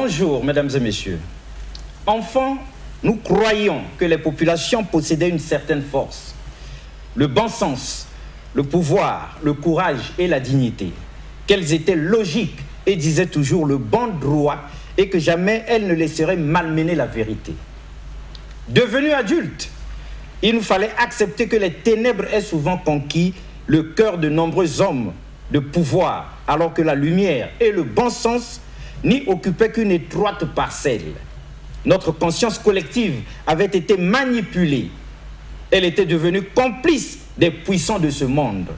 Bonjour, mesdames et messieurs. Enfants, nous croyions que les populations possédaient une certaine force, le bon sens, le pouvoir, le courage et la dignité, qu'elles étaient logiques et disaient toujours le bon droit et que jamais elles ne laisseraient malmener la vérité. Devenus adultes, il nous fallait accepter que les ténèbres aient souvent conquis le cœur de nombreux hommes de pouvoir, alors que la lumière et le bon sens n'y occupaient qu'une étroite parcelle. Notre conscience collective avait été manipulée. Elle était devenue complice des puissants de ce monde.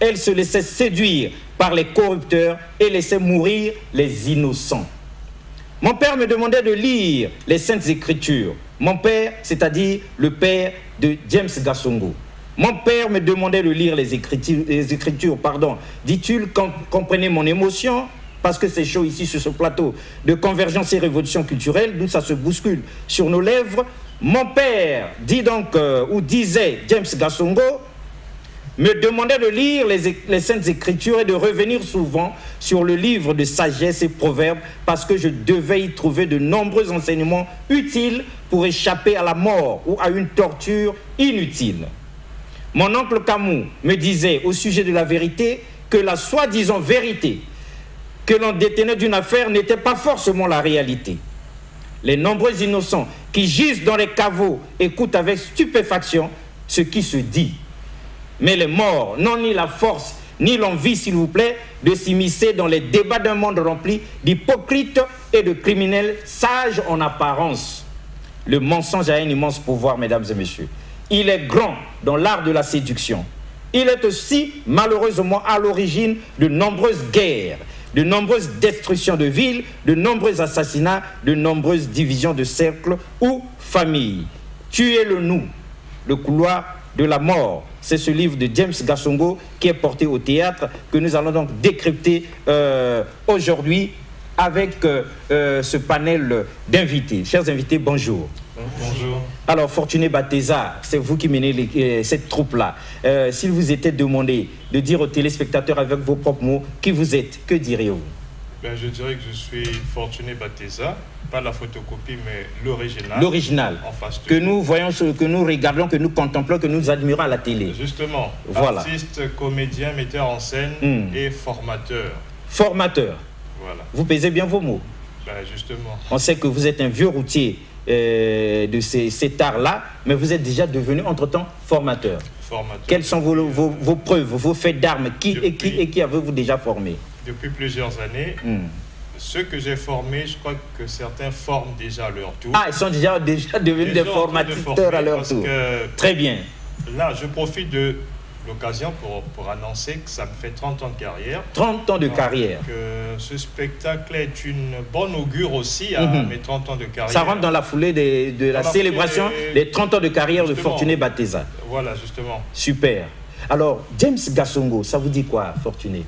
Elle se laissait séduire par les corrupteurs et laissait mourir les innocents. Mon père me demandait de lire les Saintes Écritures. Mon père, c'est-à-dire le père de James Gasongo. Mon père me demandait de lire les Écritures, Dit-il, comprenez mon émotion, parce que c'est chaud ici sur ce plateau de Convergence et Révolution culturelle, d'où ça se bouscule sur nos lèvres. Mon père disait James Gasongo, me demandait de lire les Saintes Écritures et de revenir souvent sur le livre de sagesse et proverbes parce que je devais y trouver de nombreux enseignements utiles pour échapper à la mort ou à une torture inutile. Mon oncle Camus me disait au sujet de la vérité que la soi-disant vérité que l'on détenait d'une affaire n'était pas forcément la réalité. Les nombreux innocents qui gisent dans les caveaux écoutent avec stupéfaction ce qui se dit. Mais les morts n'ont ni la force ni l'envie, s'il vous plaît, de s'immiscer dans les débats d'un monde rempli d'hypocrites et de criminels sages en apparence. Le mensonge a un immense pouvoir, mesdames et messieurs. Il est grand dans l'art de la séduction. Il est aussi, malheureusement, à l'origine de nombreuses guerres, de nombreuses destructions de villes, de nombreux assassinats, de nombreuses divisions de cercles ou familles. Tuez-le-nous, le couloir de la mort. C'est ce livre de James Gasongo qui est porté au théâtre, que nous allons donc décrypter aujourd'hui avec ce panel d'invités. Chers invités, bonjour. Bonjour. Alors, Fortuné Bateza, c'est vous qui menez cette troupe-là. S'il vous était demandé de dire aux téléspectateurs avec vos propres mots qui vous êtes, que diriez-vous? Je dirais que je suis Fortuné Bateza, pas la photocopie, mais l'original. L'original, que nous voyons, que nous regardons, que nous contemplons, que nous admirons à la télé. Justement, voilà. Artiste, comédien, metteur en scène et formateur. Formateur. Voilà. Vous pesez bien vos mots. Justement. On sait que vous êtes un vieux routier de cet art-là, mais vous êtes déjà devenu entre-temps formateur. Quelles sont vos preuves, vos faits d'armes? Qui avez-vous déjà formé? Depuis plusieurs années. Ceux que j'ai formés, je crois que certains forment déjà à leur tour. Ah, ils sont déjà devenus des formateurs à leur tour. Très bien. Là, je profite de l'occasion pour annoncer que ça me fait 30 ans de carrière. 30 ans de carrière. Ce spectacle est une bonne augure aussi à mes 30 ans de carrière. Ça rentre dans la foulée de la célébration des 30 ans de carrière de Fortuné Bateza. Voilà, justement. Super. Alors, James Gasongo, ça vous dit quoi, Fortuné?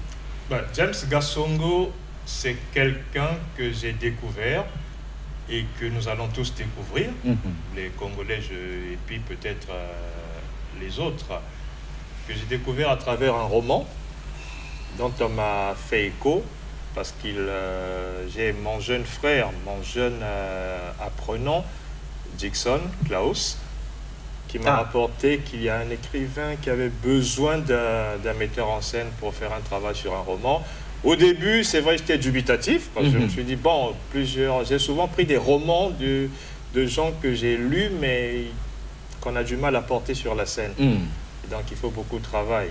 James Gasongo, c'est quelqu'un que j'ai découvert et que nous allons tous découvrir, les Congolais et puis peut-être les autres, que j'ai découvert à travers un roman dont on m'a fait écho, parce que j'ai mon jeune frère, mon jeune apprenant, Dixon Klaus, qui m'a rapporté qu'il y a un écrivain qui avait besoin d'un metteur en scène pour faire un travail sur un roman. Au début, c'est vrai, j'étais dubitatif, parce que je me suis dit, j'ai souvent pris des romans de gens que j'ai lus, mais qu'on a du mal à porter sur la scène. Et donc, il faut beaucoup de travail.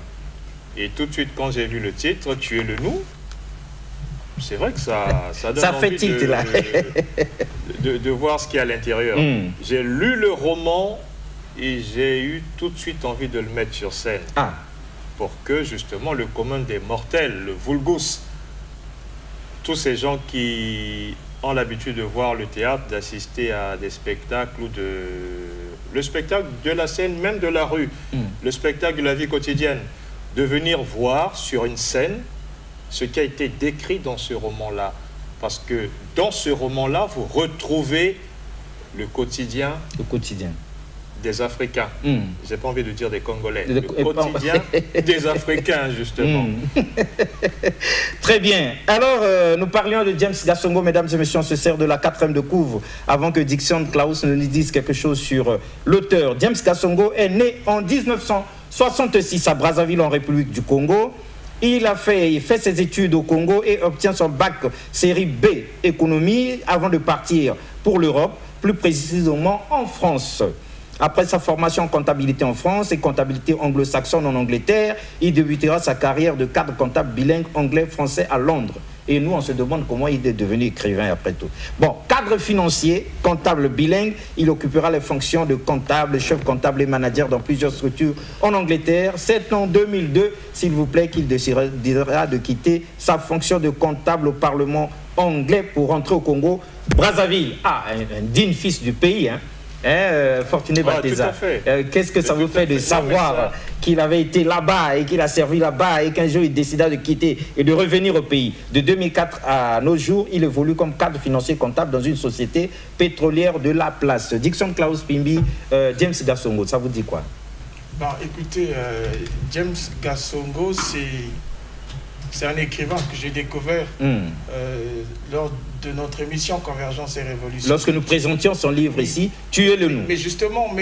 Et tout de suite, quand j'ai lu le titre, Tuez-le-nous, c'est vrai que ça donne envie de voir ce qu'il y a à l'intérieur. J'ai lu le roman et j'ai eu tout de suite envie de le mettre sur scène. Pour que, justement, le commun des mortels, le vulgus, tous ces gens qui ont l'habitude de voir le théâtre, d'assister à des spectacles ou le spectacle de la scène, même de la rue, le spectacle de la vie quotidienne, de venir voir sur une scène ce qui a été décrit dans ce roman-là. Parce que dans ce roman-là, vous retrouvez le quotidien des Africains. J'ai pas envie de dire des Congolais. Le quotidien des Africains, justement. Très bien. Alors, nous parlions de James Gassongo, mesdames et messieurs, on se sert de la 4e de couvre avant que Dixon Klaus ne nous dise quelque chose sur l'auteur. James Gassongo est né en 1966 à Brazzaville, en République du Congo. Il fait ses études au Congo et obtient son bac série B économie avant de partir pour l'Europe, plus précisément en France. Après sa formation en comptabilité en France et comptabilité anglo-saxonne en Angleterre, il débutera sa carrière de cadre comptable bilingue anglais-français à Londres. Et nous, on se demande comment il est devenu écrivain après tout. Bon, cadre financier, comptable bilingue, il occupera les fonctions de comptable, chef comptable et manager dans plusieurs structures en Angleterre. C'est en 2002, s'il vous plaît, qu'il décidera de quitter sa fonction de comptable au Parlement anglais pour rentrer au Congo. Brazzaville, un digne fils du pays, hein. Fortuné Bateza, qu'est-ce que ça vous fait de savoir qu'il avait été là-bas et qu'il a servi là-bas et qu'un jour il décida de quitter et de revenir au pays. De 2004 à nos jours, il évolue comme cadre financier comptable dans une société pétrolière de la place. Dixon Klaus Pimbi, James Gassongo, ça vous dit quoi? Écoutez, James Gassongo, c'est un écrivain que j'ai découvert lors de notre émission Convergence et Révolution. Lorsque nous présentions son livre ici, Tuez-le nous. Mais justement,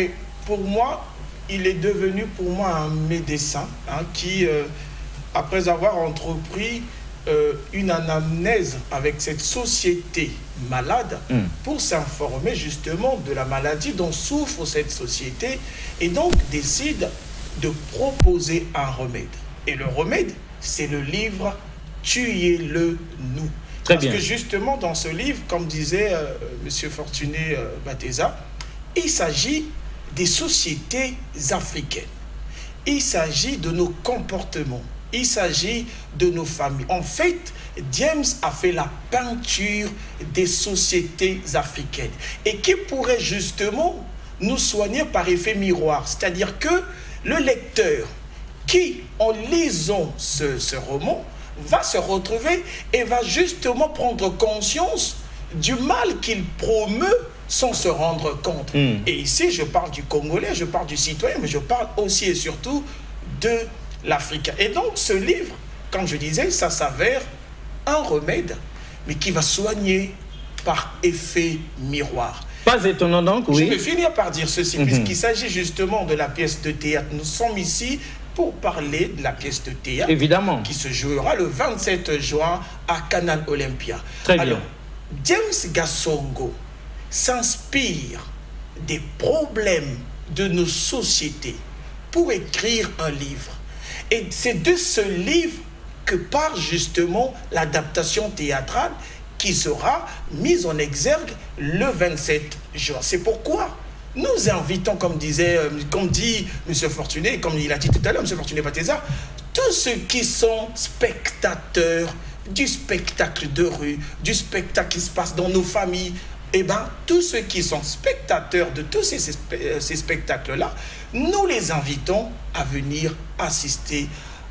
pour moi, il est devenu pour moi un médecin qui, après avoir entrepris une anamnèse avec cette société malade pour s'informer justement de la maladie dont souffre cette société et donc décide de proposer un remède. Et le remède, c'est le livre « Tuez-le nous ». Parce que justement, dans ce livre, comme disait M. Fortuné Bateza, il s'agit des sociétés africaines. Il s'agit de nos comportements. Il s'agit de nos familles. En fait, James a fait la peinture des sociétés africaines et qui pourrait justement nous soigner par effet miroir. C'est-à-dire que le lecteur qui, en lisant ce roman, va se retrouver et va justement prendre conscience du mal qu'il promeut sans se rendre compte. Et ici, je parle du Congolais, je parle du citoyen, mais je parle aussi et surtout de l'Africain. Et donc, ce livre, comme je disais, ça s'avère un remède, mais qui va soigner par effet miroir. Pas étonnant donc, oui. Je vais finir par dire ceci, puisqu'il s'agit justement de la pièce de théâtre. Nous sommes ici pour parler de la pièce de théâtre. Évidemment. Qui se jouera le 27 juin à Canal Olympia. Très bien. Alors, James Gassongo s'inspire des problèmes de nos sociétés pour écrire un livre. Et c'est de ce livre que part justement l'adaptation théâtrale qui sera mise en exergue le 27 juin. C'est pourquoi nous invitons, comme dit M. Fortuné, comme il a dit tout à l'heure, M. Fortuné Bateza, tous ceux qui sont spectateurs du spectacle de rue, du spectacle qui se passe dans nos familles, tous ceux qui sont spectateurs de tous ces spectacles-là, nous les invitons à venir assister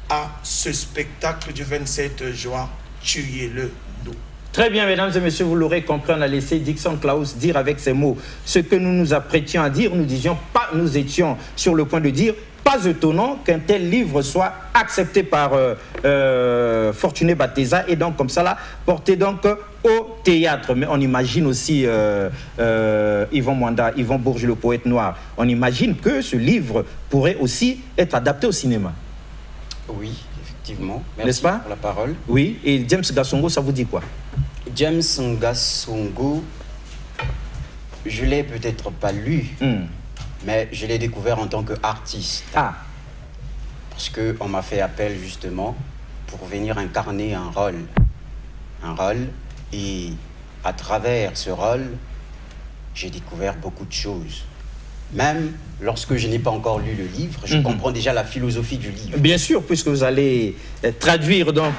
à ce spectacle du 27 juin, Tuez-le nous. Très bien, mesdames et messieurs, vous l'aurez compris, on a laissé Dixon Klaus dire avec ses mots ce que nous nous apprêtions à dire. Nous étions sur le point de dire, pas étonnant qu'un tel livre soit accepté par Fortuné Bateza et donc comme ça là, porté donc au théâtre. Mais on imagine aussi Yvon Mwanda, Yvon Bourges, le poète noir. On imagine que ce livre pourrait aussi être adapté au cinéma. Oui, effectivement. N'est-ce pas? Pour la parole. Oui, et James Gassongo, ça vous dit quoi? James Gassongo, je ne l'ai peut-être pas lu, mais je l'ai découvert en tant qu'artiste. Parce qu'on m'a fait appel justement pour venir incarner un rôle. Et à travers ce rôle, j'ai découvert beaucoup de choses. Même lorsque je n'ai pas encore lu le livre, je comprends déjà la philosophie du livre. Bien sûr, puisque vous allez traduire donc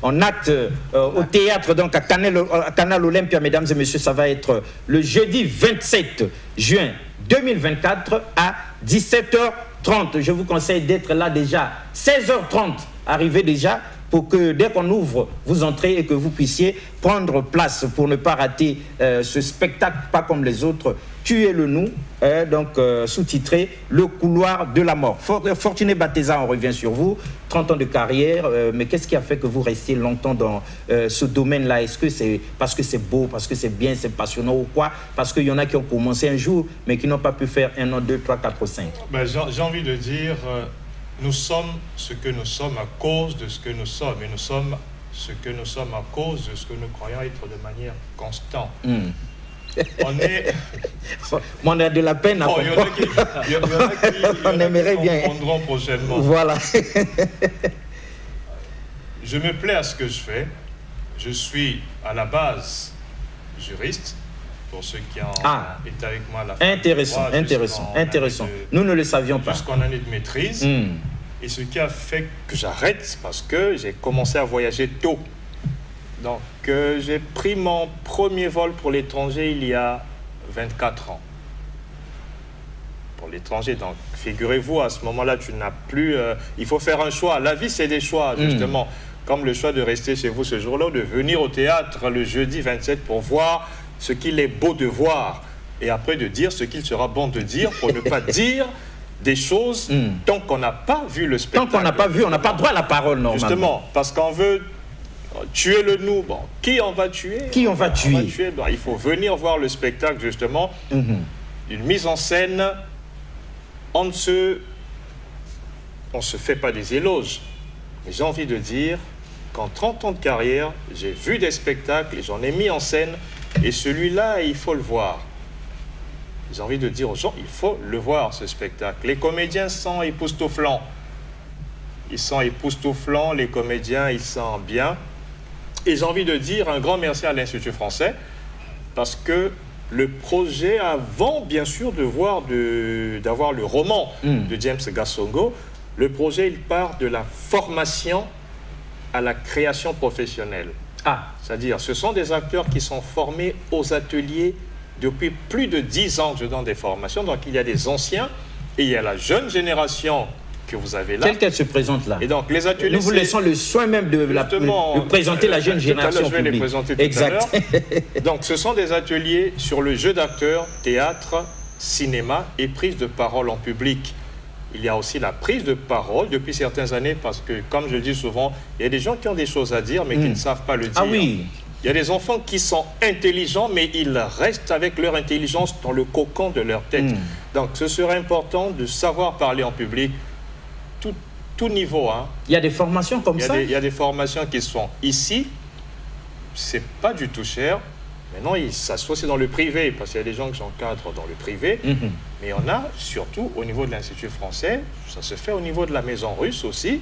en acte au théâtre donc à Canal Olympia, mesdames et messieurs, ça va être le jeudi 27 juin 2024 à 17h30. Je vous conseille d'être là déjà 16h30, arrivez déjà pour que dès qu'on ouvre, vous entrez et que vous puissiez prendre place pour ne pas rater ce spectacle, pas comme les autres. Tuez-le-nous, donc sous-titré Le couloir de la mort. Fortuné Bateza, on revient sur vous, 30 ans de carrière, mais qu'est-ce qui a fait que vous restiez longtemps dans ce domaine-là? Est-ce que c'est parce que c'est beau, parce que c'est bien, c'est passionnant ou quoi? Parce qu'il y en a qui ont commencé un jour, mais qui n'ont pas pu faire 1 an, 2, 3, 4, 5. Ben, j'ai envie de dire, nous sommes ce que nous sommes à cause de ce que nous sommes, et nous sommes ce que nous sommes à cause de ce que nous croyons être de manière constante. On est... On a de la peine à comprendre. On aimerait bien comprendront prochainement. Voilà. Je me plais à ce que je fais. Je suis à la base juriste, pour ceux qui ont été avec moi à la fin. Intéressant. Nous ne le savions pas. Jusqu'en année de maîtrise. Et ce qui a fait que j'arrête, parce que j'ai commencé à voyager tôt. Donc, j'ai pris mon premier vol pour l'étranger il y a 24 ans. Pour l'étranger, donc, figurez-vous, à ce moment-là, tu n'as plus... il faut faire un choix. La vie, c'est des choix, justement. Comme le choix de rester chez vous ce jour-là, ou de venir au théâtre le jeudi 27 pour voir ce qu'il est beau de voir. Et après, de dire ce qu'il sera bon de dire pour ne pas dire des choses tant qu'on n'a pas vu le spectacle. Tant qu'on n'a pas vu, on n'a pas droit à la parole, normalement. Justement, parce qu'on veut... Tuez-le-nous. Bon, qui on va tuer? Qui on va tuer? Bon, il faut venir voir le spectacle, justement. Une mise en scène, on ne se fait pas des éloges. Mais j'ai envie de dire qu'en 30 ans de carrière, j'ai vu des spectacles et j'en ai mis en scène. Et celui-là, il faut le voir. J'ai envie de dire aux gens, il faut le voir, ce spectacle. Les comédiens sont époustouflants. Ils sont époustouflants, les comédiens, ils sont bien. Et j'ai envie de dire un grand merci à l'Institut français, parce que le projet, avant bien sûr d'avoir le roman de James Gassongo, le projet, il part de la formation à la création professionnelle. C'est-à-dire, ce sont des acteurs qui sont formés aux ateliers depuis plus de 10 ans que je donne des formations. Donc, il y a des anciens et il y a la jeune génération que vous avez là. Telle qu'elle se présente là. Et donc, les ateliers... Nous vous laissons le soin même de présenter la jeune génération. Je vais les présenter tout à l'heure. Donc, ce sont des ateliers sur le jeu d'acteur, théâtre, cinéma et prise de parole en public. Il y a aussi la prise de parole depuis certaines années parce que, comme je dis souvent, il y a des gens qui ont des choses à dire mais qui ne savent pas le dire. Oui. Il y a des enfants qui sont intelligents mais ils restent avec leur intelligence dans le cocon de leur tête. Donc, ce serait important de savoir parler en public. Tout niveau. Il y a des formations comme ça? Il y a des formations qui sont ici. C'est pas du tout cher. Maintenant, ça se fait aussi dans le privé, parce qu'il y a des gens qui sont cadres dans le privé. Mais on a surtout au niveau de l'Institut français, ça se fait au niveau de la Maison Russe aussi.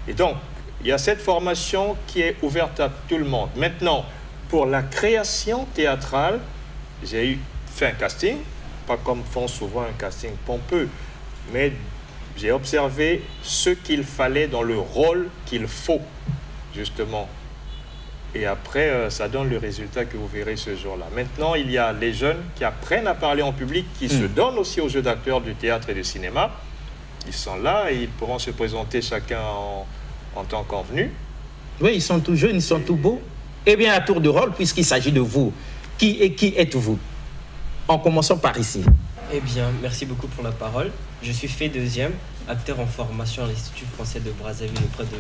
Et donc, il y a cette formation qui est ouverte à tout le monde. Maintenant, pour la création théâtrale, j'ai fait un casting, pas comme font souvent un casting pompeux, mais j'ai observé ce qu'il fallait dans le rôle qu'il faut, justement. Et après, ça donne le résultat que vous verrez ce jour-là. Maintenant, il y a les jeunes qui apprennent à parler en public, qui se donnent aussi aux jeux d'acteurs du théâtre et du cinéma. Ils sont là et ils pourront se présenter chacun en tant qu'envenu. Oui, ils sont tout jeunes, ils sont tout beaux. Eh bien, à tour de rôle, puisqu'il s'agit de vous, qui êtes-vous? En commençant par ici. Eh bien, merci beaucoup pour la parole. Je suis Fait Deuxième, acteur en formation à l'Institut français de Brazzaville auprès de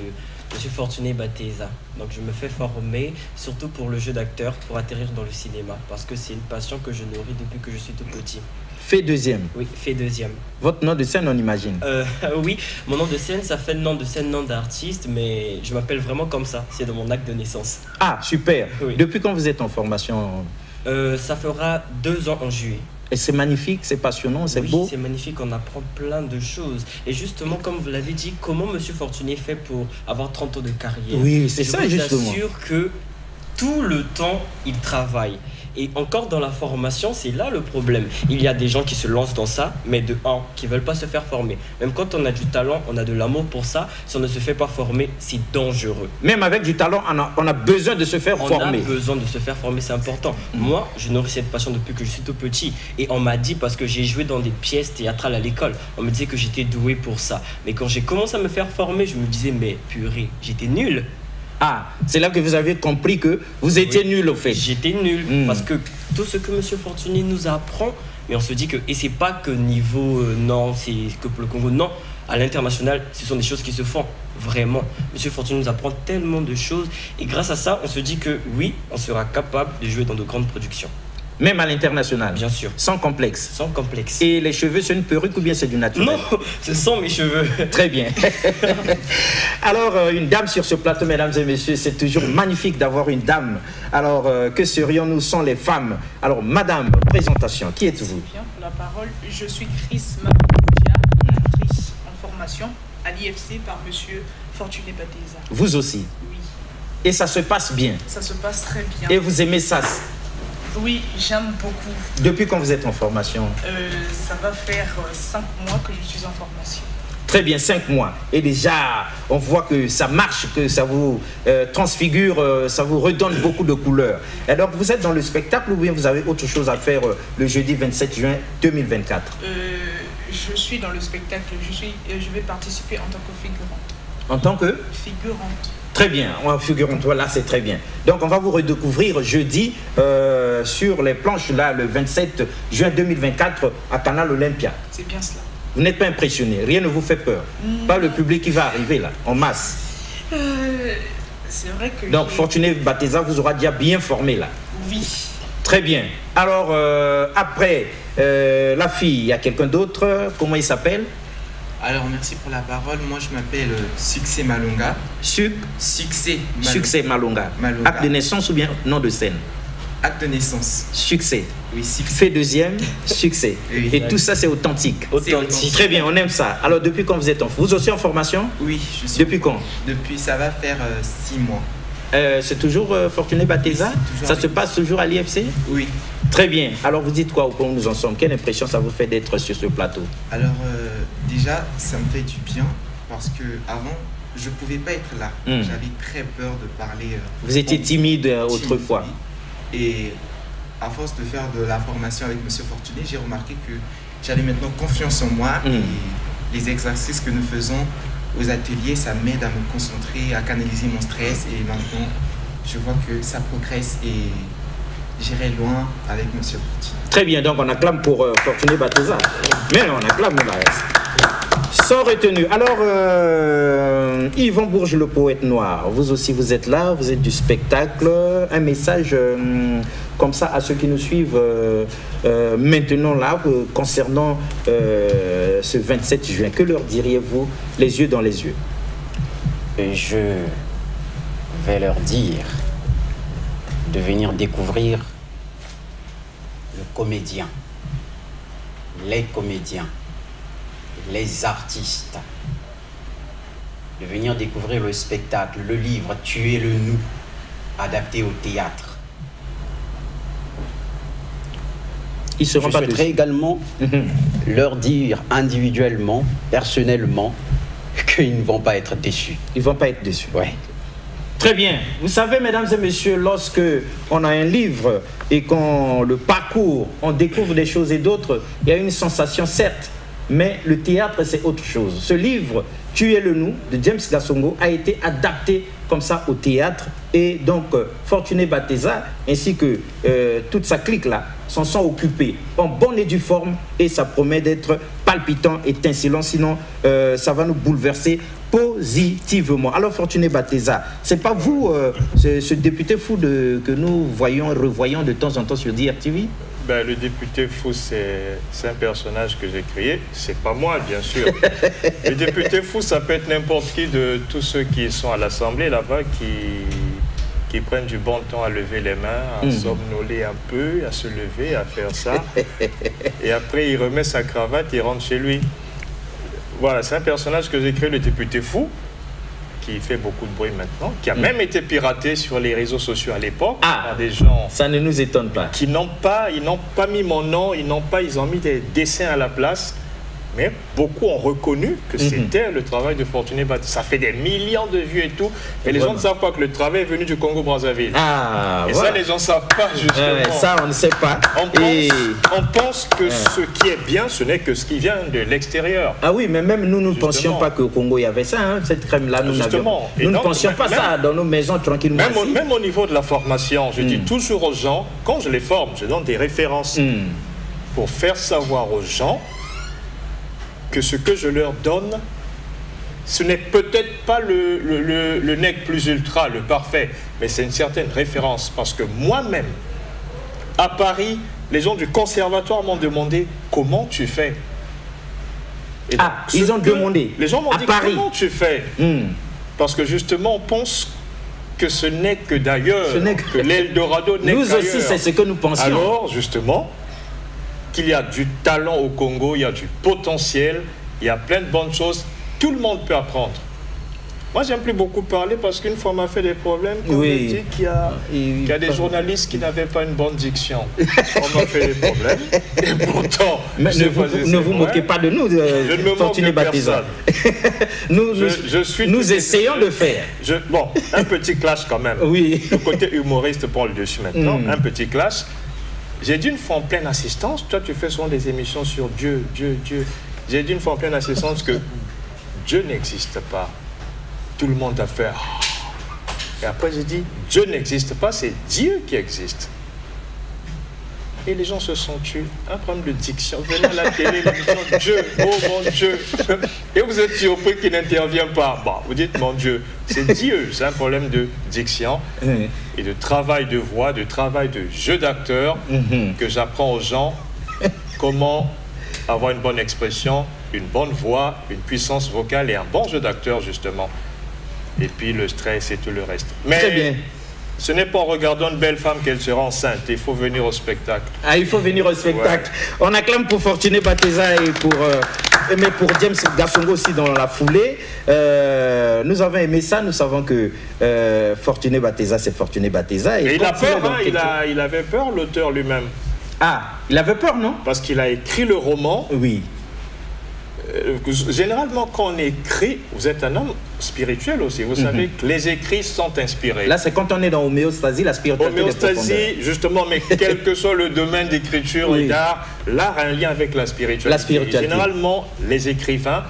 M. Fortuné Bateza. Donc je me fais former surtout pour le jeu d'acteur, pour atterrir dans le cinéma, parce que c'est une passion que je nourris depuis que je suis tout petit. Fait Deuxième? Oui, Fait Deuxième. Votre nom de scène, on imagine? Oui, mon nom de scène, ça fait nom de scène, nom d'artiste, mais je m'appelle vraiment comme ça, c'est dans mon acte de naissance. Ah, super. Oui. Depuis quand vous êtes en formation? Ça fera 2 ans en juillet. Et c'est magnifique, c'est passionnant, c'est beau. Oui, c'est magnifique, on apprend plein de choses. Et justement, comme vous l'avez dit, comment M. Fortuné fait pour avoir 30 ans de carrière? Oui, c'est ça, justement. Je vous assure que tout le temps, il travaille. Et encore dans la formation, c'est là le problème. Il y a des gens qui se lancent dans ça, mais qui ne veulent pas se faire former. Même quand on a du talent, on a de l'amour pour ça, si on ne se fait pas former, c'est dangereux. Même avec du talent, on a besoin de se faire former. On a besoin de se faire former, c'est important. Moi, je nourris cette passion depuis que je suis tout petit. Et on m'a dit, parce que j'ai joué dans des pièces théâtrales à l'école, on me disait que j'étais doué pour ça. Mais quand j'ai commencé à me faire former, je me disais, mais purée, j'étais nul. Ah, c'est là que vous avez compris que vous étiez nul au fait. J'étais nul parce que tout ce que M. Fortuné nous apprend, mais on se dit que, et c'est pas que niveau non, c'est que pour le Congo, non, à l'international, ce sont des choses qui se font vraiment. M. Fortuné nous apprend tellement de choses et grâce à ça, on se dit que oui, on sera capable de jouer dans de grandes productions. Même à l'international? Bien sûr. Sans complexe? Sans complexe. Et les cheveux, c'est une perruque ou bien c'est du naturel? Non, ce sont mes cheveux. Très bien. Alors, une dame sur ce plateau, mesdames et messieurs, c'est toujours magnifique d'avoir une dame. Alors, que serions-nous sans les femmes? Alors, madame, présentation, qui êtes-vous? Bien, pour la parole, je suis Chris Maboudia, actrice en formation à l'IFC par M. Fortuné Bateza. Vous aussi? Oui. Et ça se passe bien? Ça se passe très bien. Et vous aimez ça? Oui, j'aime beaucoup. Depuis quand vous êtes en formation? Ça va faire 5 mois que je suis en formation. Très bien, 5 mois. Et déjà, on voit que ça marche, que ça vous transfigure, ça vous redonne beaucoup de couleurs. Et donc, vous êtes dans le spectacle ou bien vous avez autre chose à faire le jeudi 27 juin 2024? Je suis dans le spectacle. Je vais participer en tant que figurante. En tant que? Figurante. Très bien, figurons-toi, là c'est très bien. Donc on va vous redécouvrir jeudi sur les planches, là, le 27 juin 2024 à Canal Olympia. C'est bien cela. Vous n'êtes pas impressionné, rien ne vous fait peur. Pas le public qui va arriver là, en masse. C'est vrai que... Donc Fortuné Bateza vous aura déjà bien formé là. Oui. Très bien. Alors après la fille, il y a quelqu'un d'autre, comment il s'appelle? Alors, merci pour la parole. Moi, je m'appelle Succès Malonga. Succès Malonga. Succès Malonga. Acte de naissance ou bien nom de scène? Acte de naissance. Succès. Oui, succès. Fait deuxième, succès. Oui. Et tout ça, c'est authentique. Authentique. Très bien, on aime ça. Alors, depuis quand vous êtes vous aussi en formation? Oui, je suis. Depuis quand? Depuis, ça va faire 6 mois. C'est toujours Fortuné Bateza? Oui, ça se passe toujours à l'IFC? Oui. Très bien. Alors, vous dites quoi au point où nous en sommes? Quelle impression ça vous fait d'être sur ce plateau? Alors, déjà, ça me fait du bien parce que avant, je ne pouvais pas être là. J'avais très peur de parler. Vous étiez timide autrefois. Oui. Et à force de faire de la formation avec M. Fortuné, j'ai remarqué que j'avais maintenant confiance en moi. Et les exercices que nous faisons aux ateliers, ça m'aide à me concentrer, à canaliser mon stress. Et maintenant, je vois que ça progresse et j'irai loin avec M. Fortuné. Très bien, donc on acclame pour Fortuné Bateza. Mais on acclame le reste. Sans retenue. Alors, Yvon Bourges, le poète noir, vous aussi vous êtes là, vous êtes du spectacle. Un message comme ça à ceux qui nous suivent maintenant là, concernant ce 27 juin. Que leur diriez-vous les yeux dans les yeux? Je vais leur dire de venir découvrir le comédien, les comédiens, les artistes, de venir découvrir le spectacle, le livre, Tuez-le nous, adapté au théâtre. Ils seront Je souhaiterais également leur dire individuellement, personnellement, qu'ils ne vont pas être déçus. Ils ne vont pas être déçus. Ouais. Très bien. Vous savez, mesdames et messieurs, lorsque on a un livre et qu'on le parcourt, on découvre des choses et d'autres, il y a une sensation, certes, mais le théâtre, c'est autre chose. Ce livre, Tuez-le nous, de James Gassongo, a été adapté comme ça au théâtre. Et donc, Fortuné Bateza, ainsi que toute sa clique-là, s'en sont occupés en bonne et due forme. Et ça promet d'être palpitant et étincelant. Sinon, ça va nous bouleverser positivement. Alors, Fortuné Bateza, c'est pas vous, ce député fou que nous voyons et revoyons de temps en temps sur DRTV? Ben, le député fou, c'est un personnage que j'ai créé. C'est pas moi, bien sûr. Le député fou, ça peut être n'importe qui de tous ceux qui sont à l'Assemblée là-bas, qui prennent du bon temps à lever les mains, à somnoler un peu, à se lever, à faire ça. Et après, il remet sa cravate et rentre chez lui. Voilà, c'est un personnage que j'ai créé, le député fou, qui fait beaucoup de bruit maintenant, qui a même été piraté sur les réseaux sociaux à l'époque par des gens. Ça ne nous étonne pas. Qui n'ont pas mis mon nom, ils ont mis des dessins à la place. Mais beaucoup ont reconnu que c'était le travail de Fortuné Bateza. Ça fait des millions de vues et tout. Et les gens ne savent pas que le travail est venu du Congo-Brazzaville. Ah, et ça, les gens ne savent pas, justement. Ça, on ne sait pas. On pense que ce qui est bien, ce n'est que ce qui vient de l'extérieur. Ah oui, mais même nous ne pensions pas qu'au Congo, il y avait ça. Hein, cette crème-là, nous ne pensions pas ça dans nos maisons tranquillement. Même au niveau de la formation, je dis toujours aux gens, quand je les forme, je donne des références pour faire savoir aux gens que ce que je leur donne, ce n'est peut-être pas le nec plus ultra, le parfait, mais c'est une certaine référence. Parce que moi-même, à Paris, les gens du conservatoire m'ont demandé comment tu fais. Et donc, ils ont demandé. Les gens m'ont dit comment tu fais. Parce que justement, on pense que ce n'est que d'ailleurs, que l'Eldorado n'est qu'ailleurs. Nous aussi, c'est ce que nous pensions. Alors, justement, qu'il y a du talent au Congo, il y a du potentiel, il y a plein de bonnes choses. Tout le monde peut apprendre. Moi, j'aime plus beaucoup parler parce qu'une fois, on m'a fait des problèmes. On m'a dit qu'il y a des journalistes qui n'avaient pas une bonne diction. On m'a fait des problèmes. Et pourtant, ne vous moquez pas de nous, Fortuné Bateza. Nous essayons de faire. Bon, un petit clash quand même. Oui. Le côté humoriste prend le dessus maintenant. Un petit clash. J'ai dit une fois en pleine assistance, toi tu fais souvent des émissions sur Dieu. J'ai dit une fois en pleine assistance que Dieu n'existe pas. Tout le monde a fait. Et après j'ai dit, Dieu n'existe pas, c'est Dieu qui existe. Et les gens se sont tués. Un problème de diction. Venez à la télé, l'émission Dieu, oh mon Dieu. Et vous êtes surpris qu'il n'intervient pas. Bon, vous dites mon Dieu, c'est Dieu. C'est un problème de diction et de travail de voix, de travail de jeu d'acteur que j'apprends aux gens comment avoir une bonne expression, une bonne voix, une puissance vocale et un bon jeu d'acteur justement. Et puis le stress et tout le reste. Mais très bien. Ce n'est pas en regardant une belle femme qu'elle sera enceinte. Il faut venir au spectacle. Ah, il faut venir au spectacle. Ouais. On acclame pour Fortuné Bateza et mais pour James Gassongo aussi dans la foulée. Nous avons aimé ça. Nous savons que Fortuné Bateza, c'est Fortuné Bateza. Et il a peur, hein, il avait peur, l'auteur lui-même. Ah, il avait peur, non? Parce qu'il a écrit le roman. Oui. Généralement, quand on écrit, vous êtes un homme spirituel aussi. Vous savez que les écrits sont inspirés. Là, c'est quand on est dans homéostasie, la spiritualité. Homéostasie, justement, mais quel que soit le domaine d'écriture et d'art, l'art a un lien avec la spiritualité. La spiritualité. Généralement, les écrivains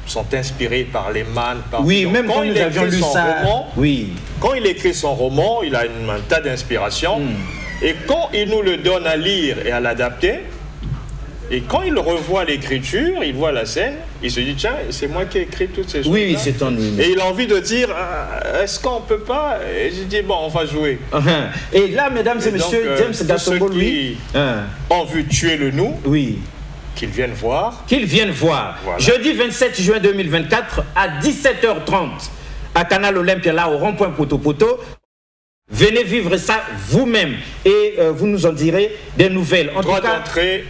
sont inspirés par les mannes. Oui, même quand nous avions lu ça. Quand il écrit son roman, il a un tas d'inspiration. Et quand il nous le donne à lire et à l'adapter, et quand il revoit l'écriture, il voit la scène, il se dit, tiens, c'est moi qui ai écrit toutes ces choses. Oui, c'est en lui. Et il a envie de dire, est-ce qu'on ne peut pas? Et je dis, bon, on va jouer. Et là, mesdames et messieurs, James Gassongo, lui, ont vu tuer le nous. Oui. Qu'ils viennent voir. Qu'ils viennent voir. Voilà. Jeudi 27 juin 2024 à 17h30 à Canal Olympia, là, au rond-point Poto-Poto. Venez vivre ça vous-même et vous nous en direz des nouvelles. En droit tout cas, d'entrée.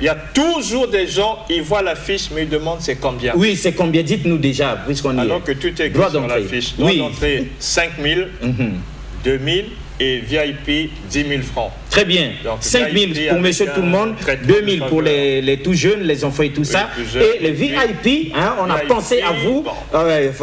Il y a toujours des gens, ils voient l'affiche, mais ils demandent c'est combien. Oui, c'est combien. Dites-nous déjà, puisqu'on y est. Alors que tout est écrit sur l'affiche. Droit d'entrée, 5 000, 2 000 et VIP, 10 000 francs. Très bien. 5 000 pour monsieur tout le monde, 2 000 pour les tout jeunes, les enfants et tout ça. Et les VIP, hein, on a pensé à vous. Bon.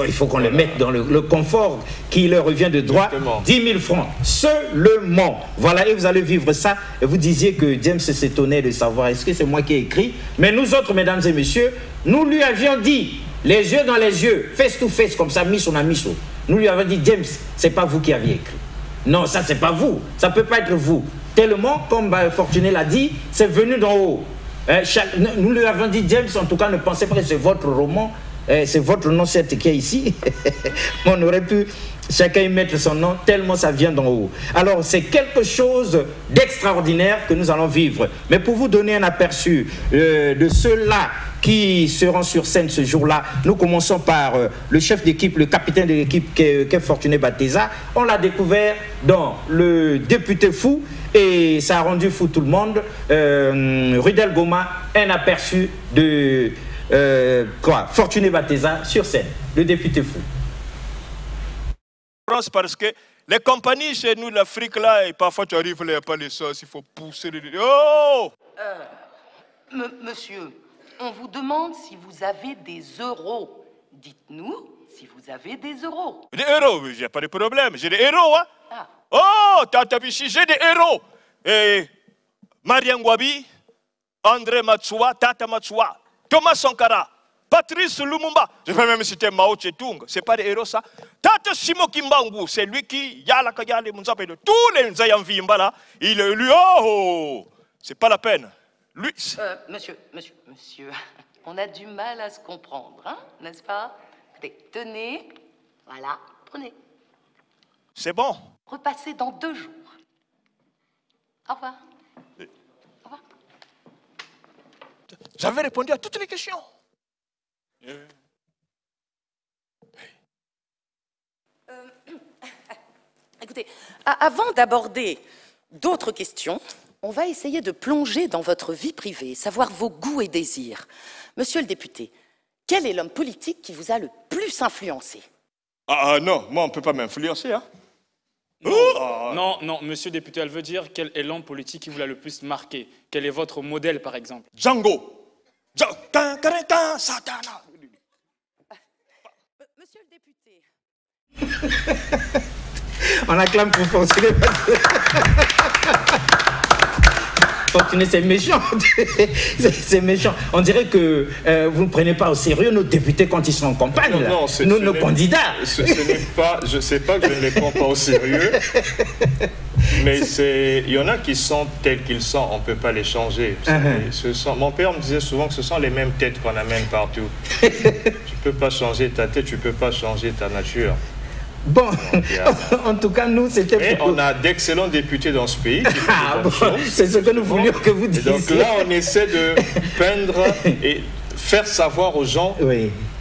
Il faut qu'on les mette dans le confort qui leur revient de droit. Exactement. 10 000 francs seulement. Voilà, et vous allez vivre ça. Et vous disiez que James s'étonnait de savoir est-ce que c'est moi qui ai écrit. Mais nous autres, mesdames et messieurs, nous lui avions dit, les yeux dans les yeux, face to face, comme ça, mis on a mis. Nous lui avions dit, James, c'est pas vous qui aviez écrit. Non, ça c'est pas vous, ça peut pas être vous. Tellement, comme Fortuné l'a dit, c'est venu d'en haut. Nous lui avons dit, James, en tout cas, ne pensez pas que c'est votre roman, c'est votre nom certes qui est ici. On aurait pu chacun y mettre son nom, tellement ça vient d'en haut. Alors, c'est quelque chose d'extraordinaire que nous allons vivre. Mais pour vous donner un aperçu de ceux-là qui seront sur scène ce jour-là, nous commençons par le chef d'équipe, le capitaine de l'équipe qu'est Fortuné Bateza. On l'a découvert dans Le Député Fou et ça a rendu fou tout le monde. Rudel Goma, un aperçu de Fortuné Bateza sur scène, Le Député Fou. Parce que les compagnies chez nous, l'Afrique là, et parfois tu arrives, il n'y a pas les sauces, il faut pousser. Oh! Monsieur, on vous demande si vous avez des euros. Dites-nous si vous avez des euros. Des héros, j'ai pas de problème. J'ai des héros, hein. Ah. Oh, Tata Bichi, j'ai des héros. Et Mariam Wabi, André Matsoua, Tata Matsoua, Thomas Sankara, Patrice Lumumba. Je vais même citer Mao Tse-tung. C'est pas des héros, ça. Tata Simo Kimbangu, c'est lui qui, Yala Kayale Munzape, de tous les Nzayamvimba là, il est lui, oh, c'est pas la peine. Lui. Monsieur, on a du mal à se comprendre, hein, n'est-ce pas? Écoutez, tenez, voilà, prenez. C'est bon. Repassez dans 2 jours. Au revoir. Au revoir. J'avais répondu à toutes les questions. Écoutez, avant d'aborder d'autres questions, on va essayer de plonger dans votre vie privée, savoir vos goûts et désirs. Monsieur le député, quel est l'homme politique qui vous a le plus influencé? Non, moi on ne peut pas m'influencer, hein. Non, monsieur le député, elle veut dire quel est l'homme politique qui vous l'a le plus marqué? Quel est votre modèle, par exemple? Django. Monsieur le député. On acclame pour Fortuné. Fortuné, c'est méchant. C'est méchant. On dirait que vous ne prenez pas au sérieux nos députés quand ils sont en campagne. Non, nos candidats. Ce n'est pas, je ne sais pas que je ne les prends pas au sérieux. Mais il y en a qui sont tels qu'ils sont, on ne peut pas les changer. Mon père me disait souvent que ce sont les mêmes têtes qu'on amène partout. Tu ne peux pas changer ta tête, tu ne peux pas changer ta nature. Bon, en tout cas, nous, c'était... Mais on a d'excellents députés dans ce pays. C'est ce que nous voulions que vous disiez. Et donc là, on essaie de peindre et faire savoir aux gens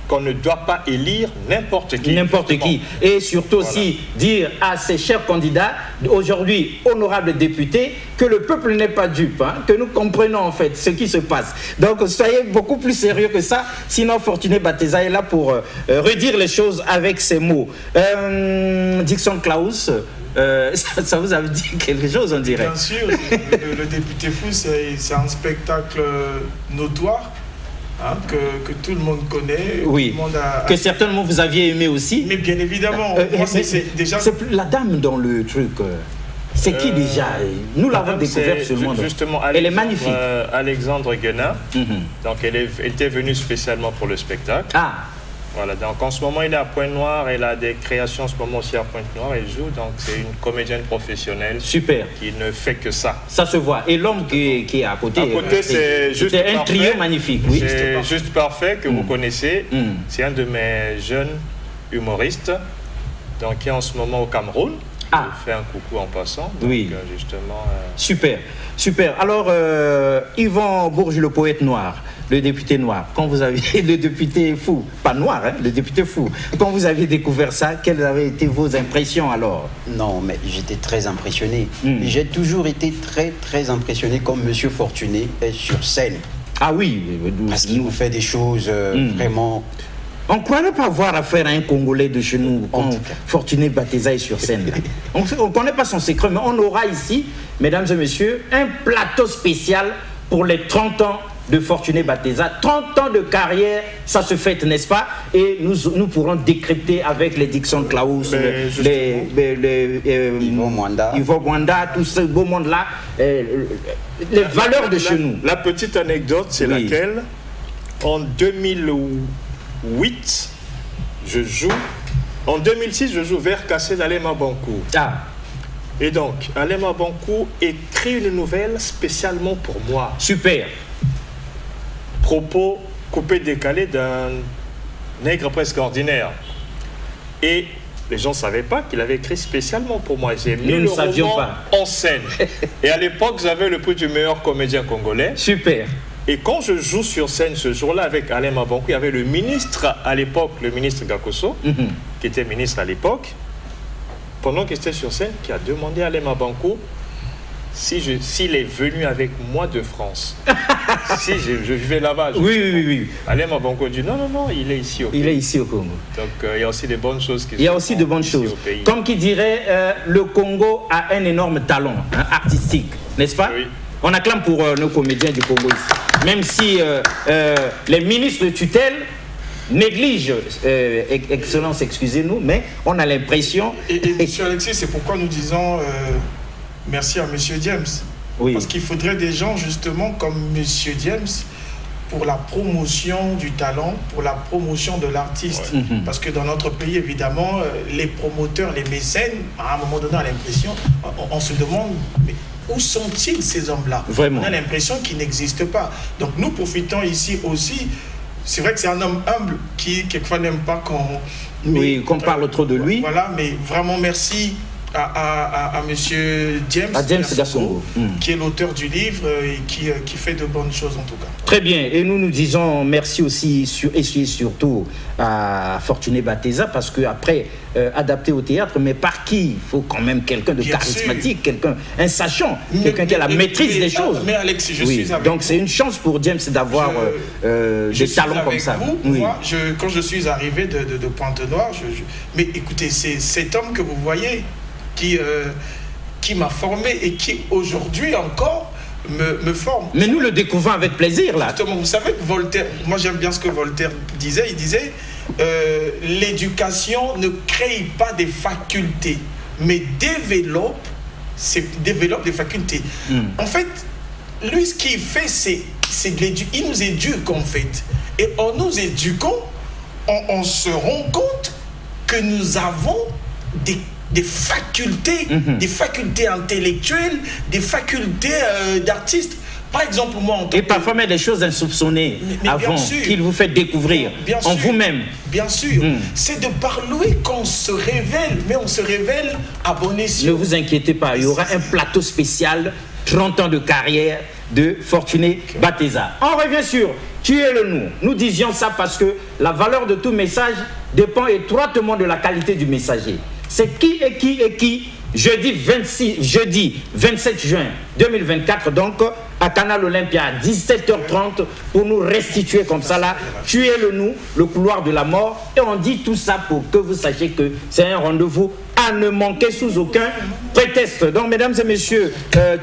qu'on ne doit pas élire n'importe qui. N'importe qui. Et surtout aussi dire à ces chers candidats, aujourd'hui honorables députés, que le peuple n'est pas dupe, hein, que nous comprenons en fait ce qui se passe. Donc soyez beaucoup plus sérieux que ça, sinon Fortuné Bateza est là pour redire les choses avec ses mots. Dixon Klaus, ça vous a dit quelque chose, on dirait? Bien sûr, le député fou, c'est un spectacle notoire. Hein, que tout le monde connaît. Oui, tout le monde que certainement vous aviez aimé aussi. Mais bien évidemment, c'est déjà... La dame dans le truc, c'est qui déjà? Nous l'avons découvert seulement. Justement, elle est magnifique. Alexandre Guénin, donc elle était venue spécialement pour le spectacle. Ah. Voilà, donc en ce moment il est à Pointe-Noire, elle a des créations en ce moment aussi à Pointe-Noire, elle joue, donc c'est une comédienne professionnelle. Super. Qui ne fait que ça. Ça se voit. Et l'homme qui est à côté, c'est juste parfait. Un trio magnifique, oui. C'est Juste Parfait que vous connaissez. C'est un de mes jeunes humoristes, donc qui est en ce moment au Cameroun. Ah. Je fais un coucou en passant. Donc, oui. Justement. Super, super. Alors, Yvan Bourges, le poète noir, le député noir, quand vous aviez le député fou, pas noir, hein, le député fou, quand vous avez découvert ça, quelles avaient été vos impressions alors? Non, mais j'étais très impressionné. J'ai toujours été très, très impressionné comme Monsieur Fortuné est sur scène. Ah oui. Parce qu'il vous fait des choses vraiment... On ne croirait pas avoir affaire à un Congolais de chez nous quand Fortuné Bateza est sur scène. On ne connaît pas son secret, mais on aura ici, mesdames et messieurs, un plateau spécial pour les 30 ans de Fortuné Bateza. 30 ans de carrière, ça se fête, n'est-ce pas? Et nous pourrons décrypter avec les Dixon Klaus, Yvon Mwanda, tout ce beau monde-là, les valeurs de chez nous. La petite anecdote, c'est laquelle, en 2008, je joue. En 2006, je joue vers Cassé d'Alema Bankou. Ah. Et donc, Alema Bankou écrit une nouvelle spécialement pour moi. Super. Propos coupé-décalé d'un nègre presque ordinaire. Et les gens ne savaient pas qu'il avait écrit spécialement pour moi. J'ai mis le roman en scène. Et à l'époque, j'avais le prix du meilleur comédien congolais. Super. Et quand je joue sur scène ce jour-là avec Alain Mabankou, il y avait le ministre à l'époque, le ministre Gakoso, qui était ministre à l'époque, pendant qu'il était sur scène, qui a demandé à Alain Mabankou s'il est venu avec moi de France. Si je vivais là-bas. Oui. Alain Mabankou dit non, il est ici au pays. Il est ici au Congo. Donc il y a aussi des bonnes choses qui Il y a aussi de bonnes choses. Comme qui dirait, le Congo a un énorme talent artistique, n'est-ce pas? Oui. On acclame pour nos comédiens du Congo ici. même si les ministres de tutelle négligent, Excellence, excusez-nous, mais on a l'impression... Et M. Alexis, c'est pourquoi nous disons merci à M. James. Oui. Parce qu'il faudrait des gens, justement, comme M. James, pour la promotion du talent, pour la promotion de l'artiste. Ouais. Parce que dans notre pays, évidemment, les promoteurs, les mécènes, à un moment donné, on a l'impression, on se demande... Mais où sont-ils, ces hommes-là? On a l'impression qu'ils n'existent pas. Donc nous profitons ici aussi... C'est vrai que c'est un homme humble qui, quelquefois, n'aime pas qu'on parle trop de lui. Voilà, mais vraiment merci à monsieur James, Gassongo, qui est l'auteur du livre et qui fait de bonnes choses en tout cas. Très bien, et nous disons merci aussi et surtout à Fortuné Bateza, parce qu'après, adapté au théâtre, mais par qui? Il faut quand même quelqu'un de charismatique, quelqu'un, un sachant, quelqu'un qui a la maîtrise des choses. Mais Alex, je suis avec donc c'est une chance pour James d'avoir des talents comme ça. Moi, quand je suis arrivé de Pointe-Noire, mais écoutez, c'est cet homme que vous voyez qui m'a formé et qui aujourd'hui encore me forme. Mais nous le découvrons avec plaisir là. Justement, vous savez que Voltaire, moi j'aime bien ce que Voltaire disait, il disait l'éducation ne crée pas des facultés, mais développe des facultés. En fait, lui ce qu'il fait, c'est de l'éducation. Il nous éduque en fait. Et en nous éduquant, on se rend compte que nous avons des facultés, des facultés intellectuelles, des facultés d'artistes. Par exemple, moi, en tant et parfois même des choses insoupçonnées avant qu'il vous fait découvrir en vous-même. Bien sûr. C'est de par lui qu'on se révèle, mais on se révèle à bon escient. Ne vous inquiétez pas, il y aura un plateau spécial, 30 ans de carrière de Fortuné Bateza. On revient sur tuez-le nous. Nous disions ça parce que la valeur de tout message dépend étroitement de la qualité du messager. C'est qui est qui jeudi 27 juin 2024 donc à Canal Olympia à 17h30 pour nous restituer comme ça là, tuez-le nous, le couloir de la mort, et on dit tout ça pour que vous sachiez que c'est un rendez-vous à ne manquer sous aucun prétexte. Donc mesdames et messieurs,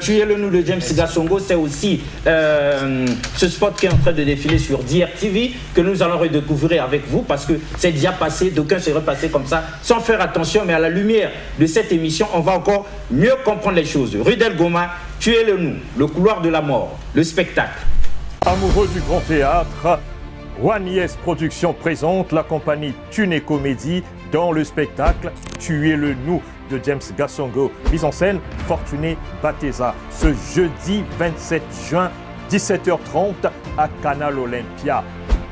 tuez-le nous de James Gassongo, c'est aussi ce spot qui est en train de défiler sur DRTV que nous allons redécouvrir avec vous parce que c'est déjà passé, d'aucuns seraient passés comme ça sans faire attention, mais à la lumière de cette émission, on va encore mieux comprendre les choses. Rudel Goma, tuez-le nous, le couloir de la mort, le spectacle. Amoureux du grand théâtre, One Yes Productions présente la compagnie Tuné Comédie dans le spectacle Tuez-le nous de James Gassongo, mise en scène Fortuné Bateza, ce jeudi 27 juin 17h30 à Canal Olympia.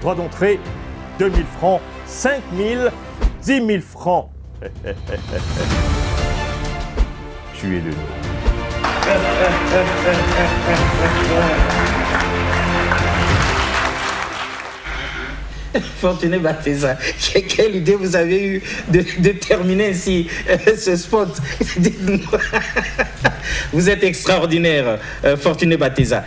Droit d'entrée 2000 francs, 5000, 10 000 francs. Tuez-le nous. Fortuné Bateza, quelle idée vous avez eu de terminer ainsi ce spot? Vous êtes extraordinaire, Fortuné Bateza.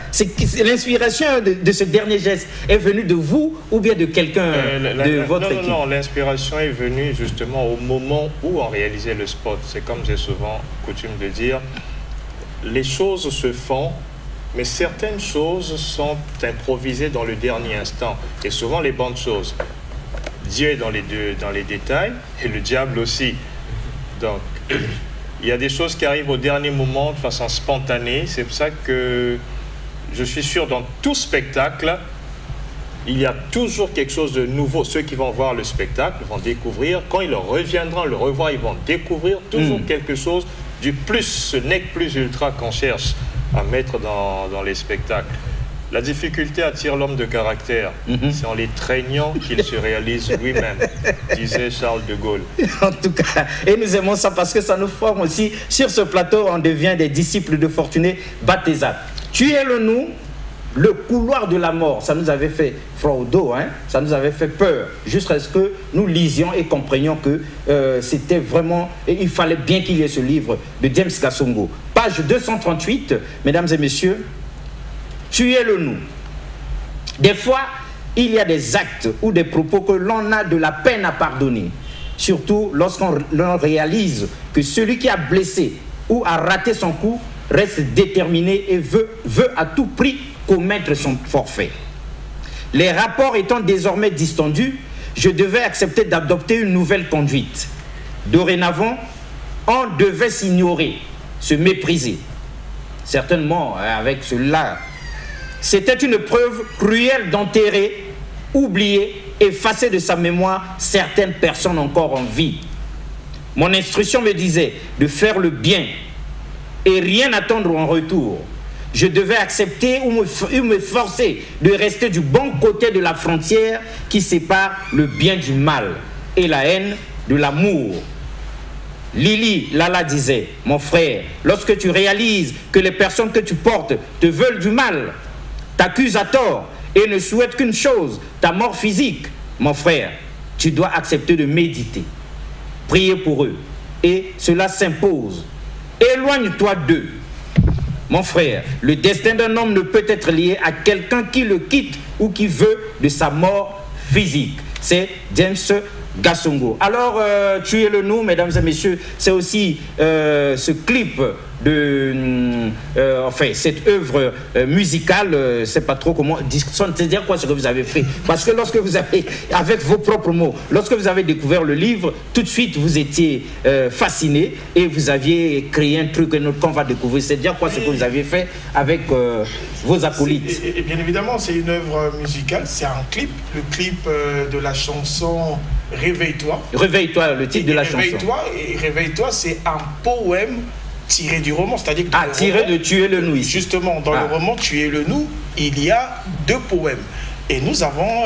L'inspiration de ce dernier geste est venue de vous ou bien de quelqu'un de votre équipe? Non, l'inspiration est venue justement au moment où on réalisait le spot. C'est comme j'ai souvent coutume de dire, les choses se font, mais certaines choses sont improvisées dans le dernier instant. Et souvent les bonnes choses. Dieu est dans les détails et le diable aussi. Donc, il y a des choses qui arrivent au dernier moment de façon spontanée. C'est pour ça que je suis sûr dans tout spectacle, il y a toujours quelque chose de nouveau. Ceux qui vont voir le spectacle vont découvrir. Quand ils reviendront le revoir, ils vont découvrir toujours quelque chose du plus, ce n'est que plus ultra qu'on cherche à mettre dans les spectacles. La difficulté attire l'homme de caractère. C'est en les traînant qu'il se réalise lui-même, disait Charles de Gaulle. En tout cas, et nous aimons ça parce que ça nous forme aussi. Sur ce plateau, on devient des disciples de Fortuné Bateza. Tuez-le nous, le couloir de la mort. Ça nous avait fait froid au dos, hein? Ça nous avait fait peur, jusqu'à ce que nous lisions et comprenions que c'était vraiment... Et il fallait bien qu'il y ait ce livre de James Gassongo. Page 238, mesdames et messieurs, tuez-le nous. Des fois, il y a des actes ou des propos que l'on a de la peine à pardonner. Surtout lorsqu'on réalise que celui qui a blessé ou a raté son coup reste déterminé et veut à tout prix commettre son forfait. Les rapports étant désormais distendus, je devais accepter d'adopter une nouvelle conduite. Dorénavant, on devait s'ignorer, se mépriser. Certainement, avec cela, c'était une preuve cruelle d'enterrer, oublier, effacer de sa mémoire certaines personnes encore en vie. Mon instruction me disait de faire le bien et rien attendre en retour. Je devais accepter ou me forcer de rester du bon côté de la frontière qui sépare le bien du mal et la haine de l'amour. Lili Lala disait, mon frère, lorsque tu réalises que les personnes que tu portes te veulent du mal, t'accusent à tort et ne souhaitent qu'une chose, ta mort physique, mon frère, tu dois accepter de méditer, prier pour eux et cela s'impose. Éloigne-toi d'eux. Mon frère, le destin d'un homme ne peut être lié à quelqu'un qui le quitte ou qui veut de sa mort physique. C'est James Gassongo. Alors, tuez-le nous, mesdames et messieurs, c'est aussi ce clip de enfin cette œuvre musicale, c'est pas trop comment c'est-à-dire quoi ce que vous avez fait, parce que lorsque vous avez, avec vos propres mots, lorsque vous avez découvert le livre, tout de suite vous étiez fasciné et vous aviez créé un truc qu'on va découvrir, c'est-à-dire quoi ce que vous avez fait avec vos acolytes. Et bien évidemment, c'est une œuvre musicale, c'est un clip, le clip de la chanson Réveille-toi. Réveille-toi, le titre de la chanson. Réveille-toi, c'est un poème tiré du roman, c'est-à-dire que tiré de Tuez-le nous ici. Justement, dans le roman Tuez-le nous, il y a 2 poèmes. Et nous avons